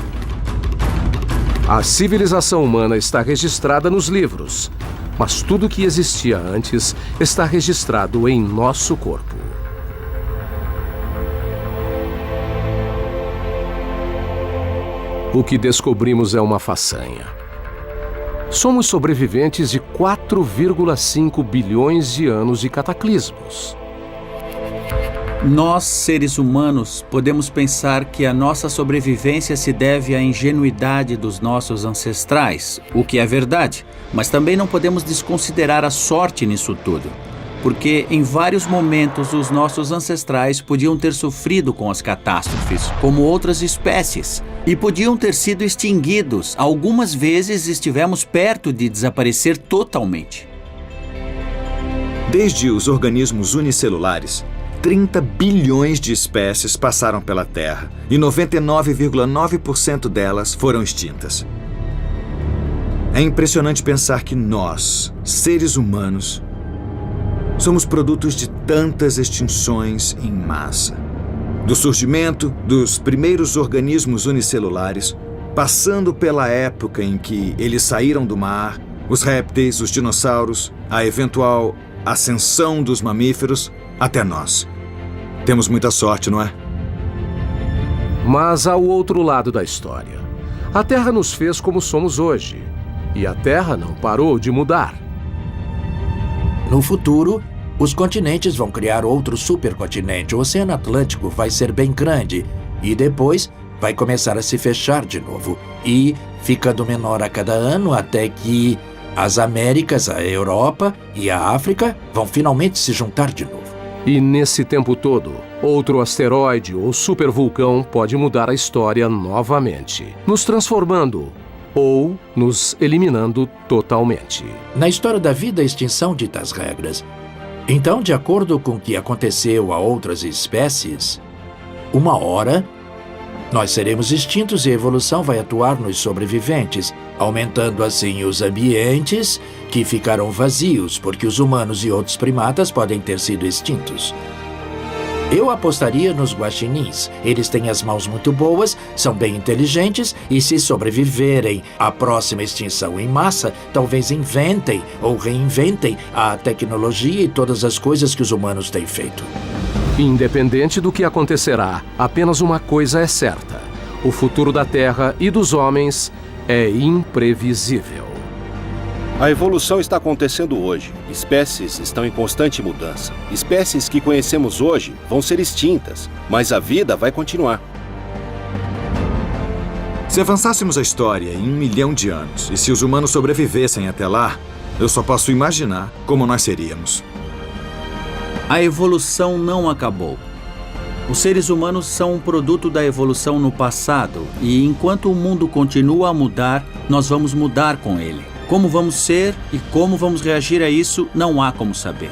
A civilização humana está registrada nos livros, mas tudo que existia antes está registrado em nosso corpo. O que descobrimos é uma façanha. Somos sobreviventes de 4,5 bilhões de anos de cataclismos. Nós, seres humanos, podemos pensar que a nossa sobrevivência se deve à ingenuidade dos nossos ancestrais, o que é verdade, mas também não podemos desconsiderar a sorte nisso tudo. porque em vários momentos os nossos ancestrais podiam ter sofrido com as catástrofes, como outras espécies, e podiam ter sido extinguidos. Algumas vezes estivemos perto de desaparecer totalmente. Desde os organismos unicelulares, 30 bilhões de espécies passaram pela Terra e 99,9% delas foram extintas. É impressionante pensar que nós, seres humanos, somos produtos de tantas extinções em massa. Do surgimento dos primeiros organismos unicelulares, passando pela época em que eles saíram do mar, os répteis, os dinossauros, a eventual ascensão dos mamíferos, até nós. Temos muita sorte, não é? Mas há o outro lado da história. A Terra nos fez como somos hoje. E a Terra não parou de mudar. No futuro, os continentes vão criar outro supercontinente. O Oceano Atlântico vai ser bem grande e depois vai começar a se fechar de novo e ficando menor a cada ano até que as Américas, a Europa e a África vão finalmente se juntar de novo. E nesse tempo todo, outro asteroide ou supervulcão pode mudar a história novamente, nos transformando ou nos eliminando totalmente. Na história da vida, a extinção dita as regras. Então, de acordo com o que aconteceu a outras espécies, uma hora nós seremos extintos e a evolução vai atuar nos sobreviventes, aumentando assim os ambientes que ficarão vazios, porque os humanos e outros primatas podem ter sido extintos. Eu apostaria nos guaxinins. Eles têm as mãos muito boas, são bem inteligentes e, se sobreviverem à próxima extinção em massa, talvez inventem ou reinventem a tecnologia e todas as coisas que os humanos têm feito. Independente do que acontecerá, apenas uma coisa é certa: o futuro da Terra e dos homens é imprevisível. A evolução está acontecendo hoje. Espécies estão em constante mudança. Espécies que conhecemos hoje vão ser extintas, mas a vida vai continuar. Se avançássemos a história em 1 milhão de anos, e se os humanos sobrevivessem até lá, eu só posso imaginar como nós seríamos. A evolução não acabou. Os seres humanos são um produto da evolução no passado, e enquanto o mundo continua a mudar, nós vamos mudar com ele. Como vamos ser e como vamos reagir a isso, não há como saber.